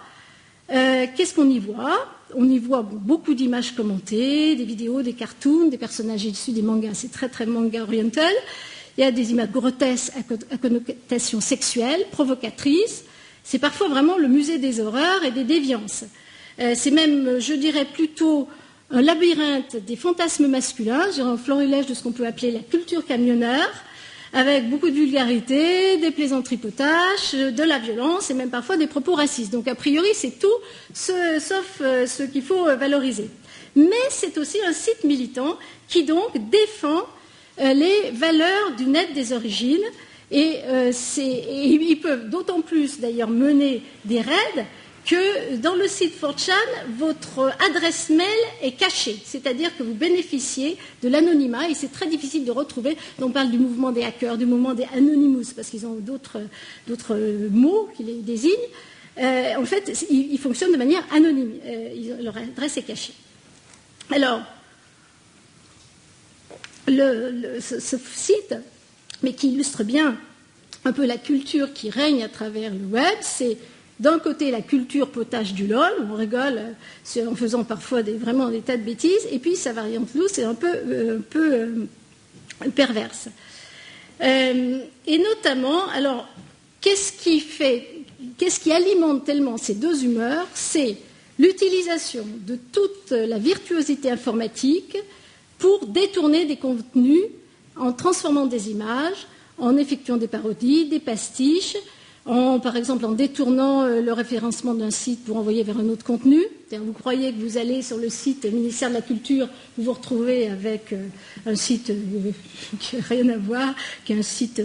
qu'est-ce qu'on y voit ? On y voit beaucoup d'images commentées, des vidéos, des cartoons, des personnages issus des mangas, c'est très très manga oriental. Il y a des images grotesques à connotation sexuelle, provocatrices. C'est parfois vraiment le musée des horreurs et des déviances. C'est même, je dirais, plutôt un labyrinthe des fantasmes masculins, un florilège de ce qu'on peut appeler la culture camionneur, avec beaucoup de vulgarité, des plaisanteries potaches, de la violence et même parfois des propos racistes. Donc a priori, c'est tout, sauf ce qu'il faut valoriser. Mais c'est aussi un site militant qui donc défend les valeurs du net des origines et ils peuvent d'autant plus d'ailleurs mener des raids que dans le site 4chan, votre adresse mail est cachée, c'est-à-dire que vous bénéficiez de l'anonymat et c'est très difficile de retrouver. On parle du mouvement des hackers, du mouvement des Anonymous, parce qu'ils ont d'autres mots qui les désignent. En fait, ils fonctionnent de manière anonyme. Leur adresse est cachée. Alors, ce site, mais qui illustre bien un peu la culture qui règne à travers le web, c'est d'un côté la culture potage du LOL, on rigole en faisant parfois vraiment des tas de bêtises, et puis sa variante loose, c'est un peu perverse. Et notamment, alors, qu'est-ce qui alimente tellement ces deux humeurs ? C'est l'utilisation de toute la virtuosité informatique pour détourner des contenus en transformant des images, en effectuant des parodies, des pastiches, par exemple en détournant le référencement d'un site pour envoyer vers un autre contenu. C'est-à-dire, vous croyez que vous allez sur le site ministère de la Culture, vous vous retrouvez avec un site qui n'a rien à voir, qui est un site...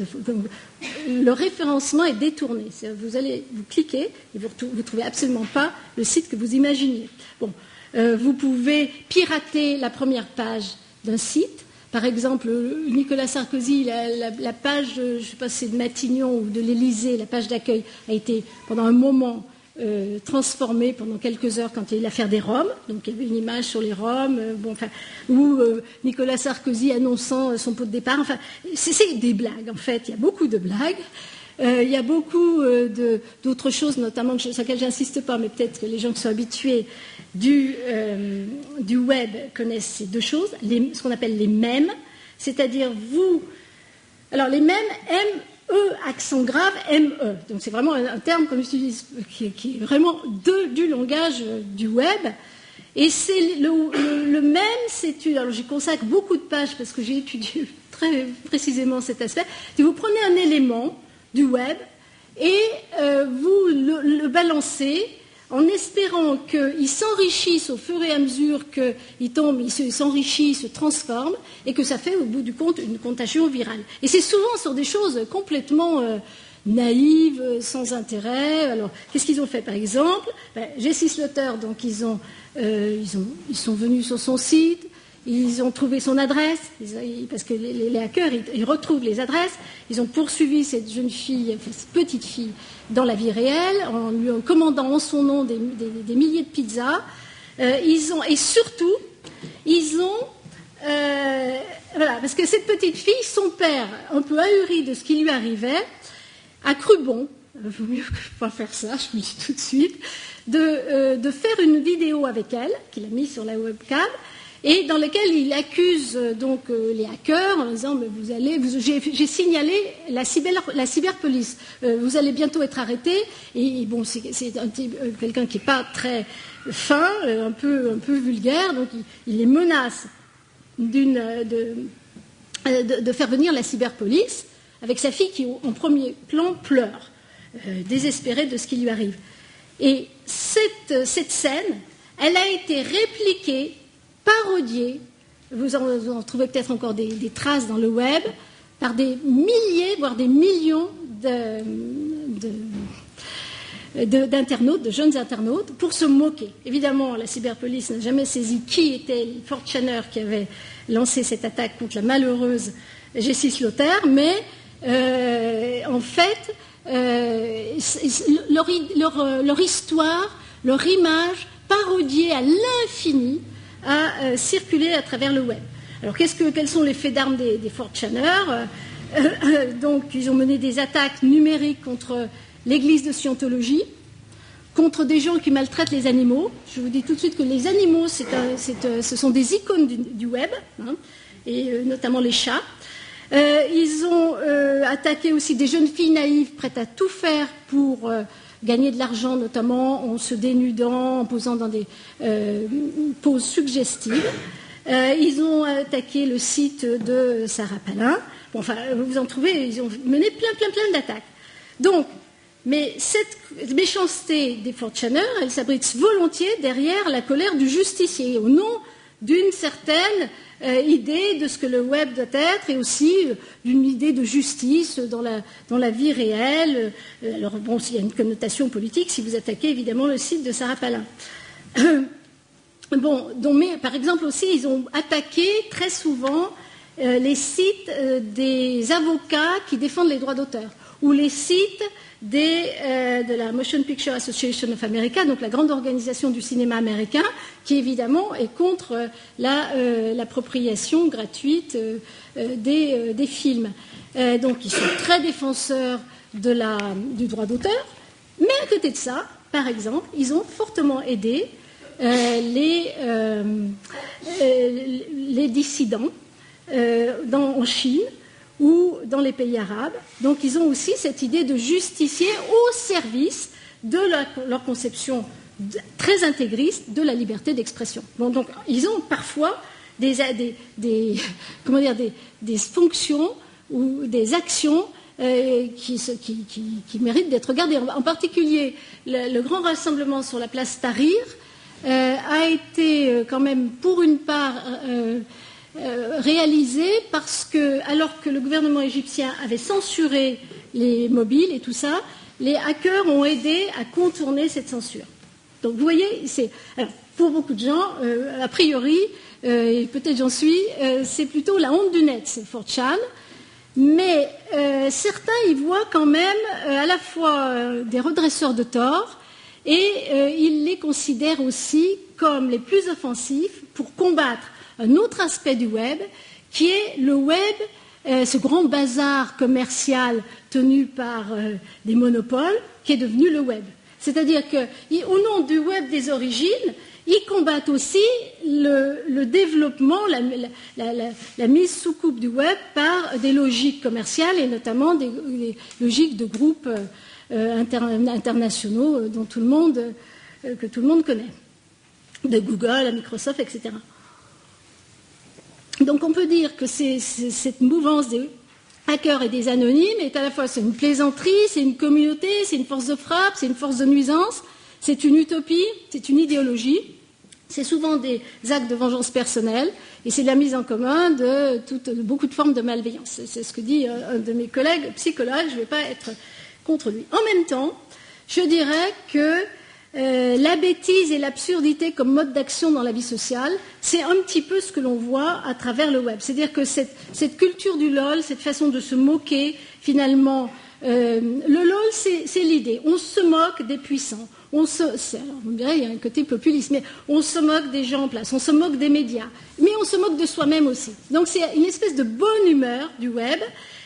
Le référencement est détourné. Vous cliquez et vous ne trouvez absolument pas le site que vous imaginiez. Bon, vous pouvez pirater la première page d'un site. Par exemple, Nicolas Sarkozy, la page, je ne sais pas si c'est de Matignon ou de l'Élysée, la page d'accueil a été pendant un moment transformée pendant quelques heures quand il y a eu l'affaire des Roms. Donc il y avait une image sur les Roms, ou Nicolas Sarkozy annonçant son pot de départ. Enfin, c'est des blagues en fait, il y a beaucoup de blagues. Il y a beaucoup d'autres choses, notamment sur lesquelles je n'insiste pas, mais peut-être que les gens qui sont habitués du web connaissent ces deux choses, ce qu'on appelle les mèmes, c'est-à-dire alors les mèmes, M-E, accent grave, M-E. Donc c'est vraiment un terme, comme je dis, qui est vraiment du langage du web. Et c'est le mème, alors j'y consacre beaucoup de pages parce que j'ai étudié très précisément cet aspect. Si vous prenez un élément du web et vous le balancez en espérant qu'ils s'enrichissent au fur et à mesure qu'ils tombent, ils s'enrichissent, se transforment, et que ça fait au bout du compte une contagion virale. Et c'est souvent sur des choses complètement naïves, sans intérêt. Alors, qu'est-ce qu'ils ont fait par exemple? Jesse Slaughter, donc ils sont venus sur son site. Ils ont trouvé son adresse, parce que les hackers, ils retrouvent les adresses. Ils ont poursuivi cette jeune fille, cette petite fille, dans la vie réelle, en lui commandant en son nom des milliers de pizzas. Et surtout, voilà, parce que cette petite fille, son père, un peu ahuri de ce qui lui arrivait, a cru bon, il vaut mieux que pas faire ça, je vous le dis tout de suite, de faire une vidéo avec elle, qu'il a mise sur la webcam, et dans lequel il accuse donc les hackers en disant j'ai signalé la cyberpolice, vous allez bientôt être arrêté. Et bon, c'est quelqu'un qui n'est pas très fin, un peu vulgaire, donc il les menace de faire venir la cyberpolice avec sa fille qui en premier plan pleure, désespérée de ce qui lui arrive. Et cette scène, elle a été répliquée, parodiée, vous en trouvez peut-être encore des traces dans le web, par des milliers, voire des millions d'internautes, de jeunes internautes, pour se moquer. Évidemment, la cyberpolice n'a jamais saisi qui était le 4chaner qui avait lancé cette attaque contre la malheureuse Jessie Slaughter, mais en fait, leur histoire, leur image, parodiée à l'infini, a circulé à travers le web. Alors, quels sont les faits d'armes des 4chaners? Donc, ils ont mené des attaques numériques contre l'église de Scientologie, contre des gens qui maltraitent les animaux. Je vous dis tout de suite que les animaux, ce sont des icônes du web, hein, et notamment les chats. Ils ont attaqué aussi des jeunes filles naïves prêtes à tout faire pour gagner de l'argent, notamment en se dénudant, en posant dans des poses suggestives. Ils ont attaqué le site de Sarah Palin. Bon, enfin, vous en trouvez, ils ont mené plein d'attaques. Donc, mais cette méchanceté des 4chaners, elle s'abrite volontiers derrière la colère du justicier, au nom d'une certaine idée de ce que le web doit être, et aussi d'une idée de justice dans la vie réelle. Alors bon, il y a une connotation politique si vous attaquez évidemment le site de Sarah Palin. Bon, mais par exemple aussi, ils ont attaqué très souvent les sites des avocats qui défendent les droits d'auteur, ou les sites de la Motion Picture Association of America, donc la grande organisation du cinéma américain, qui évidemment est contre l'appropriation gratuite des films. Donc ils sont très défenseurs du droit d'auteur, mais à côté de ça, par exemple, ils ont fortement aidé les dissidents en Chine ou dans les pays arabes. Donc ils ont aussi cette idée de justicier au service de leur conception très intégriste de la liberté d'expression. Bon, donc ils ont parfois des fonctions ou des actions qui méritent d'être regardées. En particulier, le grand rassemblement sur la place Tahrir a été quand même pour une part réalisé parce que, alors que le gouvernement égyptien avait censuré les mobiles et tout ça, les hackers ont aidé à contourner cette censure. Donc vous voyez, pour beaucoup de gens, a priori, et peut-être j'en suis, c'est plutôt la honte du net, c'est 4chan, mais certains y voient quand même à la fois des redresseurs de tort, et ils les considèrent aussi comme les plus offensifs pour combattre un autre aspect du web, qui est le web, ce grand bazar commercial tenu par des monopoles, qui est devenu le web. C'est-à-dire qu'au nom du web des origines, ils combattent aussi le développement, la mise sous coupe du web par des logiques commerciales, et notamment des logiques de groupes internationaux que tout le monde connaît, de Google à Microsoft, etc. Donc on peut dire que cette mouvance des hackers et des anonymes est à la fois une plaisanterie, c'est une communauté, c'est une force de frappe, c'est une force de nuisance, c'est une utopie, c'est une idéologie, c'est souvent des actes de vengeance personnelle, et c'est la mise en commun de beaucoup de formes de malveillance. C'est ce que dit un de mes collègues psychologues, je ne vais pas être contre lui. En même temps, je dirais que la bêtise et l'absurdité comme mode d'action dans la vie sociale, c'est un petit peu ce que l'on voit à travers le web. C'est-à-dire que cette culture du LOL, cette façon de se moquer, finalement, le LOL, c'est l'idée. On se moque des puissants. On dirait il y a un côté populiste, mais on se moque des gens en place, on se moque des médias, mais on se moque de soi-même aussi. Donc c'est une espèce de bonne humeur du web,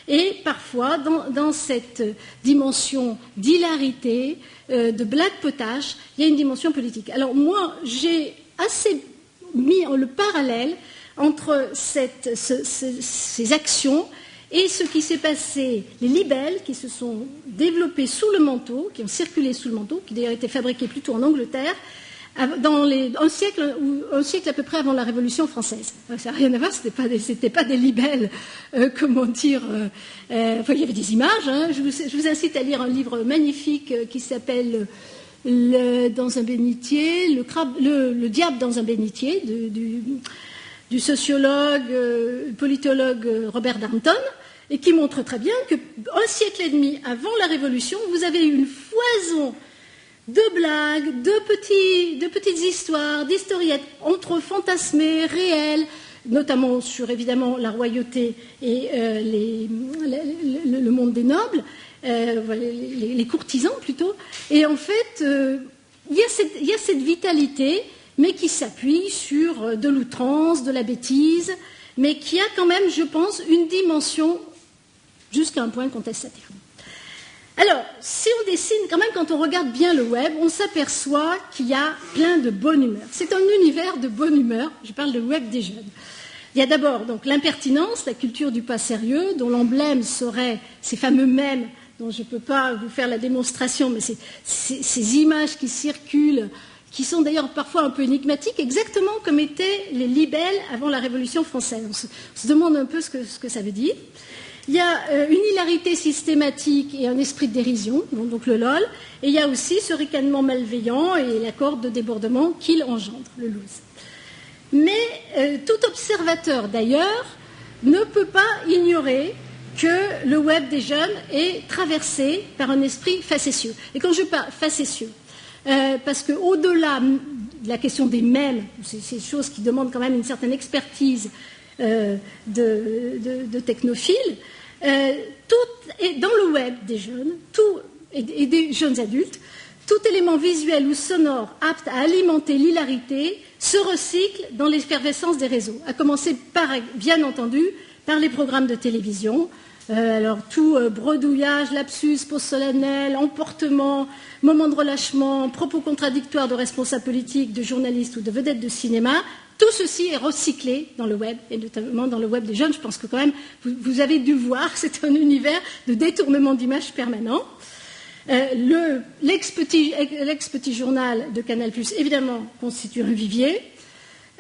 et parfois, dans cette dimension d'hilarité, de blague potache, il y a une dimension politique. Alors moi, j'ai assez mis le parallèle entre ces actions et ce qui s'est passé, les libelles qui se sont développés sous le manteau, qui ont circulé sous le manteau, qui d'ailleurs étaient fabriqués plutôt en Angleterre, dans un siècle à peu près avant la Révolution française. Ça n'a rien à voir, c'était pas des libelles, comment dire. Il y avait des images. Hein. Je vous incite à lire un livre magnifique qui s'appelle Dans un bénitier, le diable dans un bénitier du sociologue, politologue Robert Darnton, et qui montre très bien qu'un siècle et demi avant la Révolution, vous avez une foison de blagues, de petites histoires, d'historiettes entre fantasmées, réelles, notamment sur évidemment la royauté et le monde des nobles, les courtisans plutôt. Et en fait, il y a cette vitalité, mais qui s'appuie sur de l'outrance, de la bêtise, mais qui a quand même, je pense, une dimension jusqu'à un point contestataire. Alors, si on dessine, quand même, quand on regarde bien le web, on s'aperçoit qu'il y a plein de bonne humeur. C'est un univers de bonne humeur. Je parle de web des jeunes. Il y a d'abord donc l'impertinence, la culture du pas sérieux, dont l'emblème serait ces fameux mèmes dont je ne peux pas vous faire la démonstration, mais ces images qui circulent, qui sont d'ailleurs parfois un peu énigmatiques, exactement comme étaient les libelles avant la Révolution française. On se demande un peu ce que ça veut dire. Il y a une hilarité systématique et un esprit de dérision, donc le LOL, et il y a aussi ce ricanement malveillant et la corde de débordement qu'il engendre, le loose. Mais tout observateur, d'ailleurs, ne peut pas ignorer que le web des jeunes est traversé par un esprit facétieux. Et quand je parle facétieux, parce qu'au-delà de la question des mèmes, ces choses qui demandent quand même une certaine expertise de technophiles, tout est dans le web des jeunes, et des jeunes adultes, tout élément visuel ou sonore apte à alimenter l'hilarité se recycle dans l'effervescence des réseaux, à commencer par, bien entendu, par les programmes de télévision. Alors tout bredouillage, lapsus, pause solennelle, emportement, moment de relâchement, propos contradictoires de responsables politiques, de journalistes ou de vedettes de cinéma, tout ceci est recyclé dans le web, et notamment dans le web des jeunes. Je pense que quand même, vous avez dû voir, c'est un univers de détournement d'images permanent. L'ex-petit journal de Canal+, évidemment, constitue un vivier,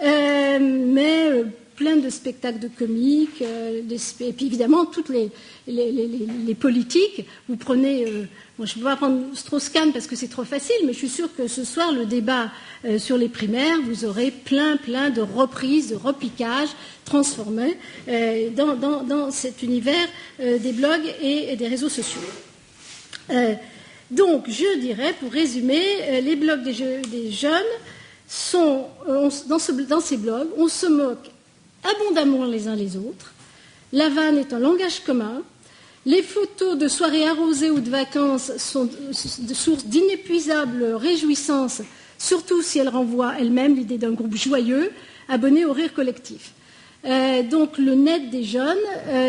mais plein de spectacles de comiques, et puis évidemment, toutes les politiques. Vous prenez, je ne peux pas prendre Strauss-Kahn parce que c'est trop facile, mais je suis sûre que ce soir, le débat sur les primaires, vous aurez plein de reprises, de repiquages transformés dans cet univers des blogs et des réseaux sociaux. Donc, je dirais, pour résumer, les blogs des jeunes sont, dans ces blogs, on se moque abondamment les uns les autres. La vanne est un langage commun. Les photos de soirées arrosées ou de vacances sont de source d'inépuisables réjouissances, surtout si elles renvoient elles-mêmes l'idée d'un groupe joyeux, abonné au rire collectif. Donc, le net des jeunes,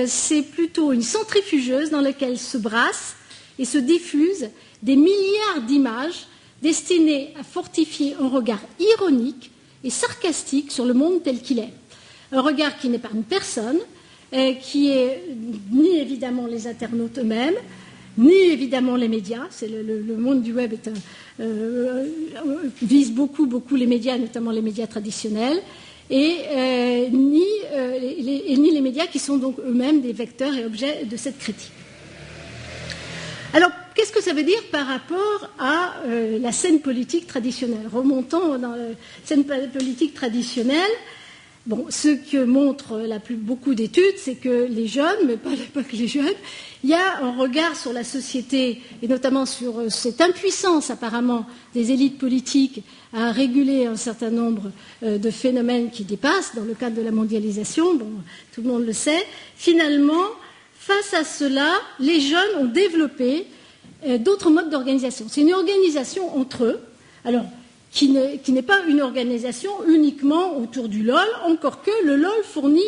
c'est plutôt une centrifugeuse dans laquelle se brassent et se diffusent des milliards d'images destinées à fortifier un regard ironique et sarcastique sur le monde tel qu'il est. Un regard qui n'épargne personne, qui est ni évidemment les internautes eux-mêmes, ni évidemment les médias. Le monde du web vise beaucoup les médias, notamment les médias traditionnels, et ni les médias qui sont donc eux-mêmes des vecteurs et objets de cette critique. Alors, qu'est-ce que ça veut dire par rapport à la scène politique traditionnelle? Remontons dans la scène politique traditionnelle. Bon, ce que montrent beaucoup d'études, c'est que les jeunes, mais pas que les jeunes, il y a un regard sur la société, et notamment sur cette impuissance apparemment des élites politiques à réguler un certain nombre de phénomènes qui dépassent dans le cadre de la mondialisation, bon, tout le monde le sait. Finalement, face à cela, les jeunes ont développé d'autres modes d'organisation. C'est une organisation entre eux, alors qui n'est pas une organisation uniquement autour du LOL, encore que le LOL fournit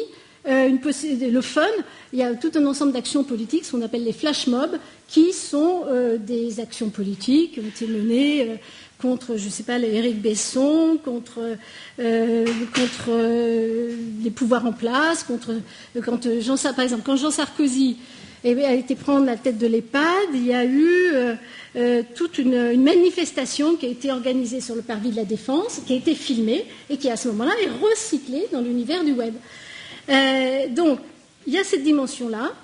le fun. Il y a tout un ensemble d'actions politiques, ce qu'on appelle les flash mobs, qui sont des actions politiques qui ont été menées contre, je ne sais pas, Éric Besson, contre les pouvoirs en place, par exemple, quand Jean Sarkozy a été prendre la tête de l'EHPAD, il y a eu toute une manifestation qui a été organisée sur le parvis de la Défense, qui a été filmée et qui, à ce moment-là, est recyclée dans l'univers du web. Donc, il y a cette dimension-là,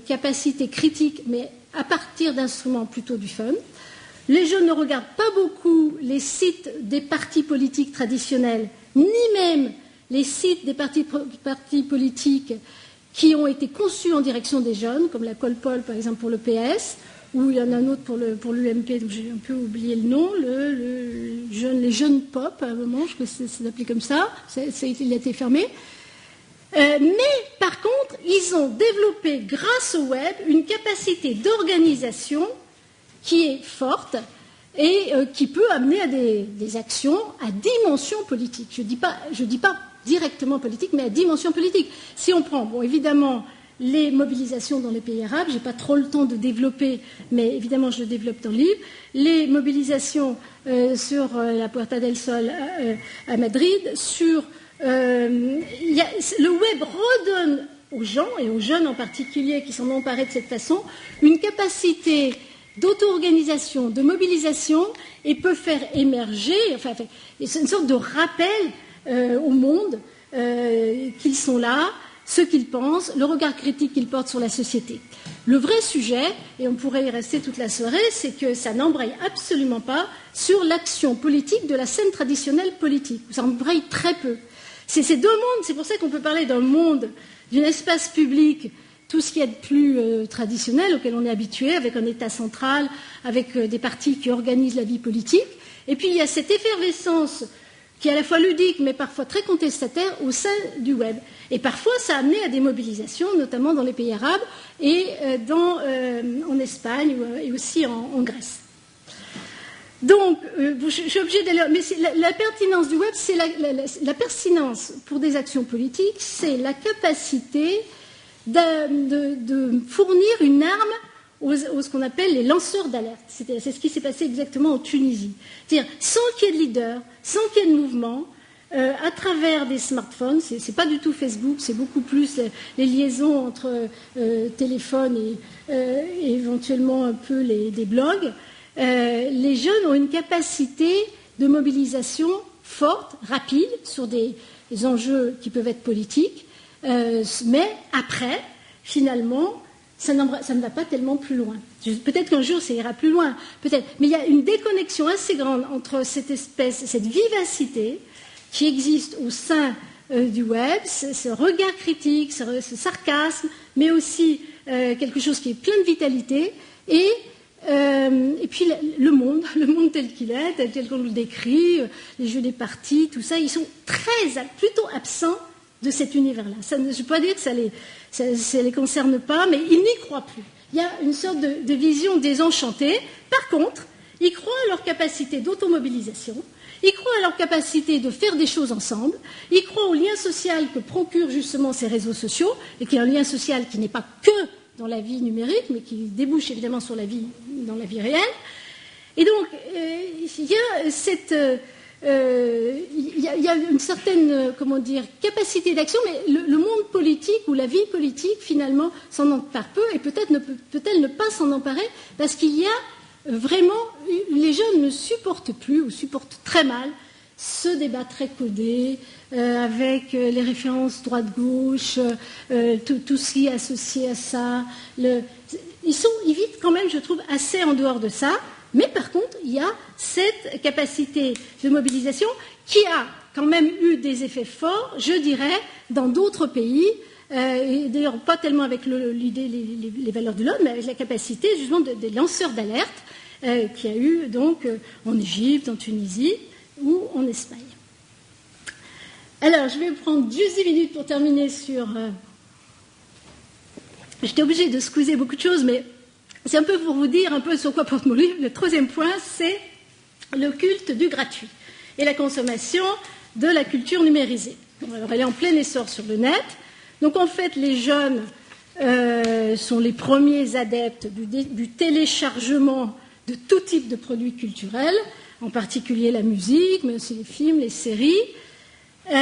capacité critique, mais à partir d'instruments plutôt du fun. Les jeunes ne regardent pas beaucoup les sites des partis politiques traditionnels, ni même les sites des partis politiques qui ont été conçus en direction des jeunes, comme la Colpol, par exemple, pour le PS, ou il y en a un autre pour l'UMP, dont j'ai un peu oublié le nom, les jeunes pop, à un moment, je crois que c'est appelé comme ça, il a été fermé. Mais, par contre, ils ont développé, grâce au web, une capacité d'organisation qui est forte et qui peut amener à des actions à dimension politique. Je dis pas directement politique, mais à dimension politique. Si on prend, bon, évidemment, les mobilisations dans les pays arabes, je n'ai pas trop le temps de développer, mais évidemment, je le développe dans le livre, les mobilisations sur la Puerta del Sol à Madrid, le web redonne aux gens, et aux jeunes en particulier qui s'en ont emparés de cette façon, une capacité d'auto-organisation, de mobilisation, et peut faire émerger, c'est une sorte de rappel au monde qu'ils sont là, ce qu'ils pensent, le regard critique qu'ils portent sur la société. Le vrai sujet, et on pourrait y rester toute la soirée, c'est que ça n'embraye absolument pas sur l'action politique de la scène traditionnelle politique. Ça embraye très peu. C'est ces deux mondes, c'est pour ça qu'on peut parler d'un monde, d'un espace public, tout ce qui est de plus traditionnel, auquel on est habitué, avec un État central, avec des partis qui organisent la vie politique. Et puis il y a cette effervescence qui est à la fois ludique, mais parfois très contestataire, au sein du web. Et parfois, ça a amené à des mobilisations, notamment dans les pays arabes et en Espagne et aussi en Grèce. Donc, je suis obligée d'aller... Mais la pertinence du web, c'est la pertinence pour des actions politiques, c'est la capacité de fournir une arme aux ce qu'on appelle les lanceurs d'alerte. C'est ce qui s'est passé exactement en Tunisie. C'est-à-dire, sans qu'il y ait de leader, sans qu'il y ait de mouvement, à travers des smartphones, c'est pas du tout Facebook, c'est beaucoup plus les liaisons entre téléphone et éventuellement un peu des blogs. Les jeunes ont une capacité de mobilisation forte, rapide, sur des enjeux qui peuvent être politiques, mais après, finalement, ça ne va pas tellement plus loin. Peut-être qu'un jour, ça ira plus loin, peut-être. Mais il y a une déconnexion assez grande entre cette vivacité qui existe au sein du web, ce regard critique, ce sarcasme, mais aussi quelque chose qui est plein de vitalité, et puis le monde tel qu'il est, tel qu'on le décrit, les jeux des partis, tout ça, ils sont plutôt absents de cet univers-là. Je ne peux pas dire que ça les concerne pas, mais ils n'y croient plus. Il y a une sorte de vision désenchantée. Par contre, ils croient à leur capacité d'automobilisation, ils croient à leur capacité de faire des choses ensemble, ils croient au lien social que procurent justement ces réseaux sociaux, et qui est un lien social qui n'est pas que dans la vie numérique, mais qui débouche évidemment sur dans la vie réelle. Et donc, il y a cette... il y a une certaine, capacité d'action, mais le monde politique ou la vie politique, finalement, s'en empare peu, et peut-être peut-elle ne pas s'en emparer, parce qu'il y a vraiment, les jeunes ne supportent plus, ou supportent très mal, ce débat très codé, avec les références droite-gauche, tout ce qui est associé à ça. ils vivent quand même, je trouve, assez en dehors de ça. Mais par contre, il y a cette capacité de mobilisation qui a quand même eu des effets forts, je dirais, dans d'autres pays, et d'ailleurs pas tellement avec l'idée, les valeurs de l'homme, mais avec la capacité justement des lanceurs d'alerte qu'il y a eu donc en Égypte, en Tunisie ou en Espagne. Alors, je vais prendre juste 10 minutes pour terminer sur... J'étais obligée de squeezer beaucoup de choses, mais c'est un peu pour vous dire un peu sur quoi porte mon livre. Le troisième point, c'est le culte du gratuit et la consommation de la culture numérisée. Bon, alors, elle est en plein essor sur le net. Donc, en fait, les jeunes sont les premiers adeptes du téléchargement de tout type de produits culturels, en particulier la musique, mais aussi les films, les séries. Je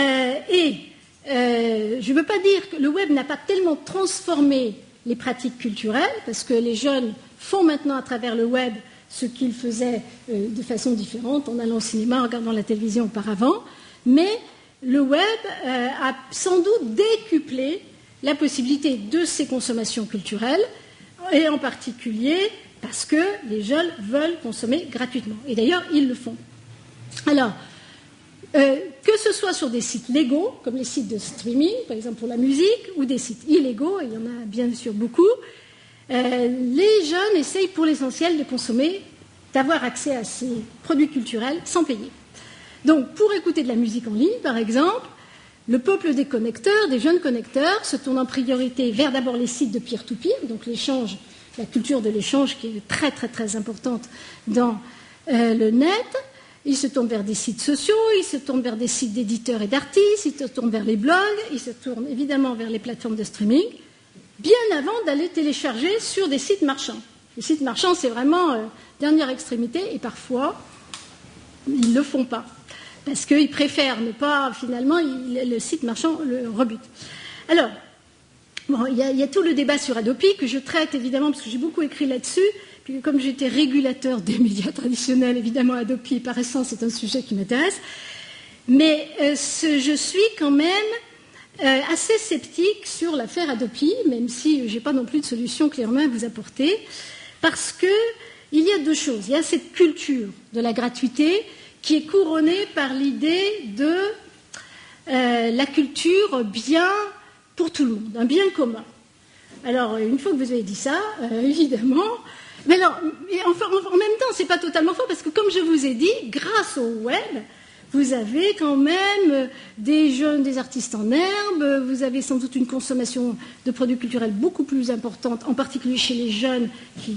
ne veux pas dire que le web n'a pas tellement transformé les pratiques culturelles, parce que les jeunes font maintenant à travers le web ce qu'ils faisaient de façon différente, en allant au cinéma, en regardant la télévision auparavant, mais le web a sans doute décuplé la possibilité de ces consommations culturelles, et en particulier parce que les jeunes veulent consommer gratuitement. Et d'ailleurs, ils le font. Alors, que ce soit sur des sites légaux, comme les sites de streaming, par exemple pour la musique, ou des sites illégaux, et il y en a bien sûr beaucoup, les jeunes essayent pour l'essentiel de consommer, d'avoir accès à ces produits culturels sans payer. Donc, pour écouter de la musique en ligne, par exemple, le peuple des connecteurs, des jeunes connecteurs, se tourne en priorité vers d'abord les sites de peer-to-peer, donc l'échange, la culture de l'échange qui est très très très importante dans le net. Ils se tournent vers des sites sociaux, ils se tournent vers des sites d'éditeurs et d'artistes, ils se tournent vers les blogs, ils se tournent évidemment vers les plateformes de streaming, bien avant d'aller télécharger sur des sites marchands. Les sites marchands, c'est vraiment dernière extrémité, et parfois, ils ne le font pas, parce qu'ils préfèrent ne pas, finalement, le site marchand le rebute. Alors, bon, il y a tout le débat sur Adopi, que je traite évidemment, parce que j'ai beaucoup écrit là-dessus. Puis, comme j'étais régulateur des médias traditionnels, évidemment, Adopi, par essence, c'est un sujet qui m'intéresse. Mais je suis quand même assez sceptique sur l'affaire Adopi, même si je n'ai pas non plus de solution clairement à vous apporter, parce qu'il y a deux choses. Il y a cette culture de la gratuité qui est couronnée par l'idée de la culture bien pour tout le monde, un bien commun. Alors, une fois que vous avez dit ça, évidemment... Mais alors, en même temps, ce n'est pas totalement faux, parce que comme je vous ai dit, grâce au web, vous avez quand même des jeunes, des artistes en herbe, vous avez sans doute une consommation de produits culturels beaucoup plus importante, en particulier chez les jeunes qui,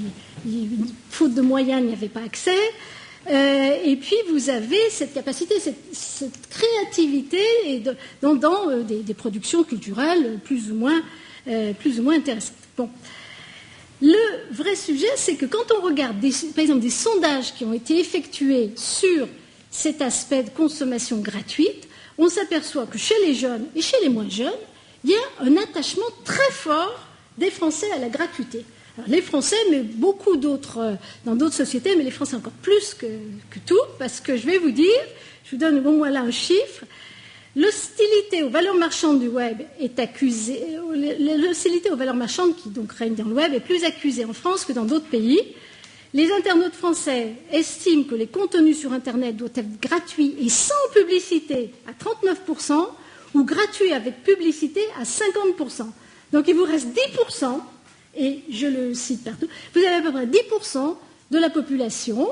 faute de moyens, n'y avaient pas accès. Et puis, vous avez cette capacité, cette créativité dans des productions culturelles plus ou moins intéressantes. Bon. Le vrai sujet, c'est que quand on regarde, par exemple, des sondages qui ont été effectués sur cet aspect de consommation gratuite, on s'aperçoit que chez les jeunes et chez les moins jeunes, il y a un attachement très fort des Français à la gratuité. Alors, les Français, mais beaucoup d'autres, dans d'autres sociétés, mais les Français encore plus que tout, parce que je vais vous dire, je vous donne au moins là un chiffre, l'hostilité aux valeurs marchandes du web est accusée, l'hostilité aux valeurs marchandes qui donc règne dans le web est plus accusée en France que dans d'autres pays. Les internautes français estiment que les contenus sur Internet doivent être gratuits et sans publicité à 39% ou gratuits avec publicité à 50%. Donc il vous reste 10%, et je le cite partout, vous avez à peu près 10% de la population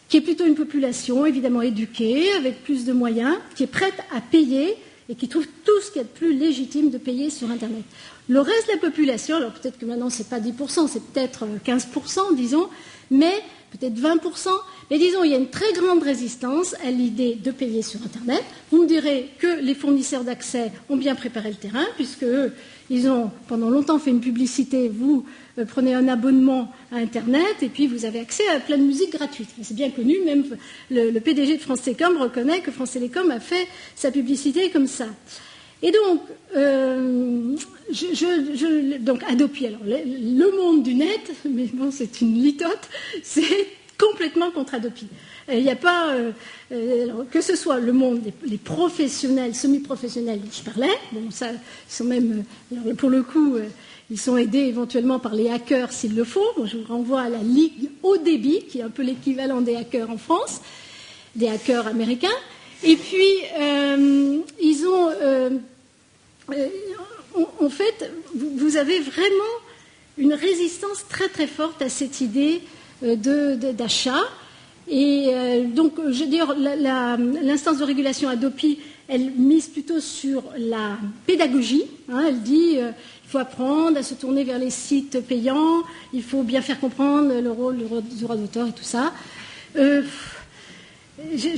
qui est plutôt une population évidemment éduquée, avec plus de moyens, qui est prête à payer et qui trouve tout ce qu'il y a de plus légitime de payer sur Internet. Le reste de la population, alors peut-être que maintenant ce n'est pas 10%, c'est peut-être 15%, disons, mais peut-être 20%, mais disons, il y a une très grande résistance à l'idée de payer sur Internet. Vous me direz que les fournisseurs d'accès ont bien préparé le terrain, puisque eux, ils ont pendant longtemps fait une publicité, vous prenez un abonnement à Internet et puis vous avez accès à plein de musique gratuite. C'est bien connu, même le PDG de France Télécom reconnaît que France Télécom a fait sa publicité comme ça. Et donc, donc Adopi, alors le monde du net, mais bon, c'est une litote, c'est complètement contre Adopi. Il n'y a pas, que ce soit le monde les professionnels, semi-professionnels dont je parlais, bon, ça, ils sont même, alors, pour le coup, ils sont aidés éventuellement par les hackers s'il le faut. Bon, je vous renvoie à la Ligue haut débit, qui est un peu l'équivalent des hackers en France, des hackers américains. Et puis, ils ont, en fait, vous avez vraiment une résistance très très forte à cette idée d'achat. Et donc, je veux dire, l'instance de régulation Adopi, elle mise plutôt sur la pédagogie. Hein, elle dit il faut apprendre à se tourner vers les sites payants, il faut bien faire comprendre le rôle du droit d'auteur et tout ça. Je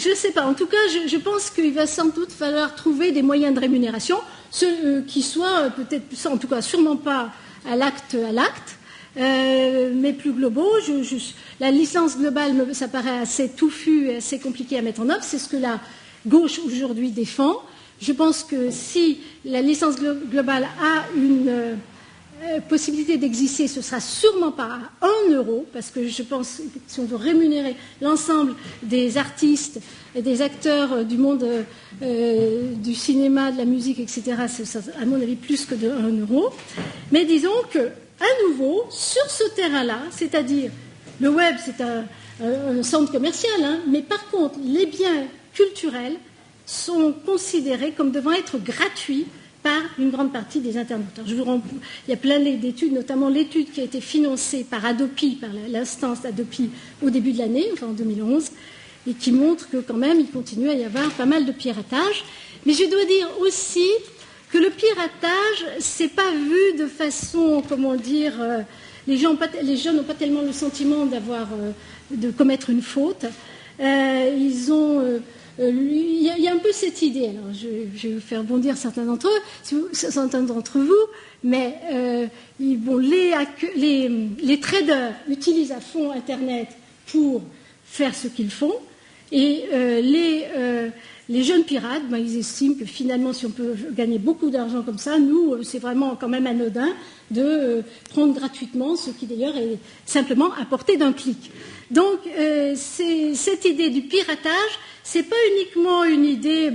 ne sais pas. En tout cas, je pense qu'il va sans doute falloir trouver des moyens de rémunération, qui soient peut-être, en tout cas, sûrement pas à l'acte, mais plus globaux. La licence globale, ça paraît assez touffu et assez compliqué à mettre en œuvre. C'est ce que la gauche aujourd'hui défend. Je pense que si la licence globale a une possibilité d'exister, ce sera sûrement pas à 1 euro, parce que je pense que si on veut rémunérer l'ensemble des artistes et des acteurs du monde du cinéma, de la musique, etc., c'est à mon avis plus que de 1 euro. Mais disons que, à nouveau, sur ce terrain-là, c'est-à-dire le web, c'est un centre commercial, hein, mais par contre, les biens culturels sont considérés comme devant être gratuits par une grande partie des internautes. Il y a plein d'études, notamment l'étude qui a été financée par Adopi, par l'instance Adopi au début de l'année, enfin en 2011, et qui montre que quand même il continue à y avoir pas mal de piratage. Mais je dois dire aussi que le piratage, c'est pas vu de façon, comment dire, les jeunes n'ont pas tellement le sentiment de commettre une faute. Il y a un peu cette idée. Alors, je vais vous faire bondir certains d'entre vous, mais les traders utilisent à fond Internet pour faire ce qu'ils font, et les jeunes pirates, ils estiment que finalement, si on peut gagner beaucoup d'argent comme ça, nous, c'est vraiment quand même anodin de prendre gratuitement, ce qui d'ailleurs est simplement à portée d'un clic. Donc, cette idée du piratage, c'est pas uniquement une idée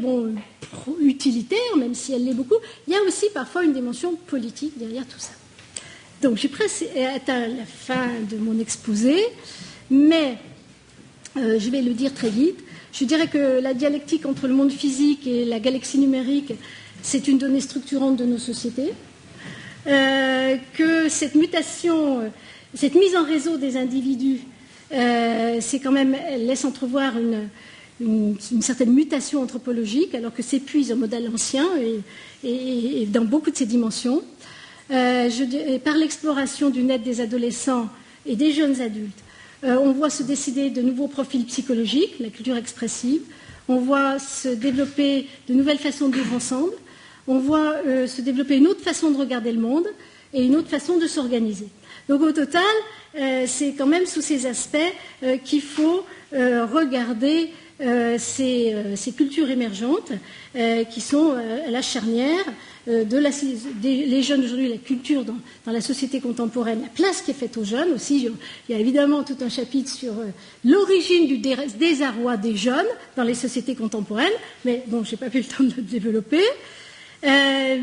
utilitaire, même si elle l'est beaucoup, il y a aussi parfois une dimension politique derrière tout ça. Donc, j'ai presque atteint la fin de mon exposé, mais je vais le dire très vite. Je dirais que la dialectique entre le monde physique et la galaxie numérique, c'est une donnée structurante de nos sociétés, que cette mutation, cette mise en réseau des individus, c'est quand même, elle laisse entrevoir une certaine mutation anthropologique, alors que s'épuise un modèle ancien et dans beaucoup de ses dimensions. Par l'exploration du net des adolescents et des jeunes adultes, on voit se décider de nouveaux profils psychologiques, la culture expressive. On voit se développer de nouvelles façons de vivre ensemble. On voit se développer une autre façon de regarder le monde et une autre façon de s'organiser. Donc au total, c'est quand même sous ces aspects qu'il faut regarder ces cultures émergentes qui sont à la charnière les jeunes aujourd'hui, la culture dans la société contemporaine, la place qui est faite aux jeunes aussi. Il y a évidemment tout un chapitre sur l'origine du désarroi des jeunes dans les sociétés contemporaines, mais bon, je n'ai pas eu le temps de le développer. À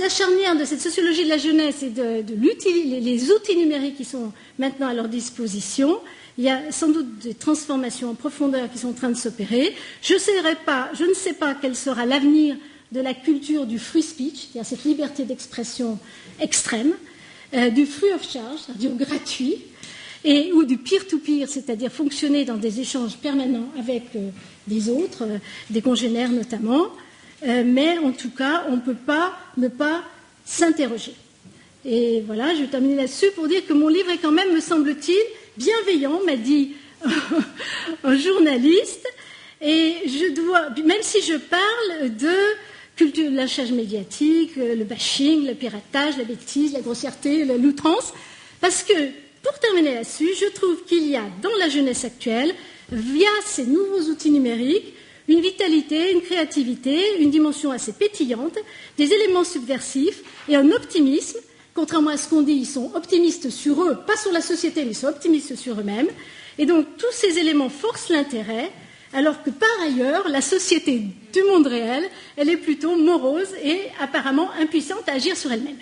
la charnière de cette sociologie de la jeunesse et les outils numériques qui sont maintenant à leur disposition, il y a sans doute des transformations en profondeur qui sont en train de s'opérer. Je ne sais pas quel sera l'avenir de la culture du free speech, c'est-à-dire cette liberté d'expression extrême, du free of charge, c'est-à-dire gratuit, ou du peer-to-peer, c'est-à-dire fonctionner dans des échanges permanents avec des autres, des congénères notamment. Mais en tout cas, on ne peut pas ne pas s'interroger. Et voilà, je vais terminer là-dessus pour dire que mon livre est quand même, me semble-t-il, bienveillant, m'a dit un journaliste, et même si je parle de culture, lynchage médiatique, le bashing, le piratage, la bêtise, la grossièreté, l'outrance, parce que, pour terminer là-dessus, je trouve qu'il y a dans la jeunesse actuelle, via ces nouveaux outils numériques, une vitalité, une créativité, une dimension assez pétillante, des éléments subversifs et un optimisme. Contrairement à ce qu'on dit, ils sont optimistes sur eux, pas sur la société, mais ils sont optimistes sur eux-mêmes. Et donc, tous ces éléments forcent l'intérêt, alors que par ailleurs, la société du monde réel, elle est plutôt morose et apparemment impuissante à agir sur elle-même.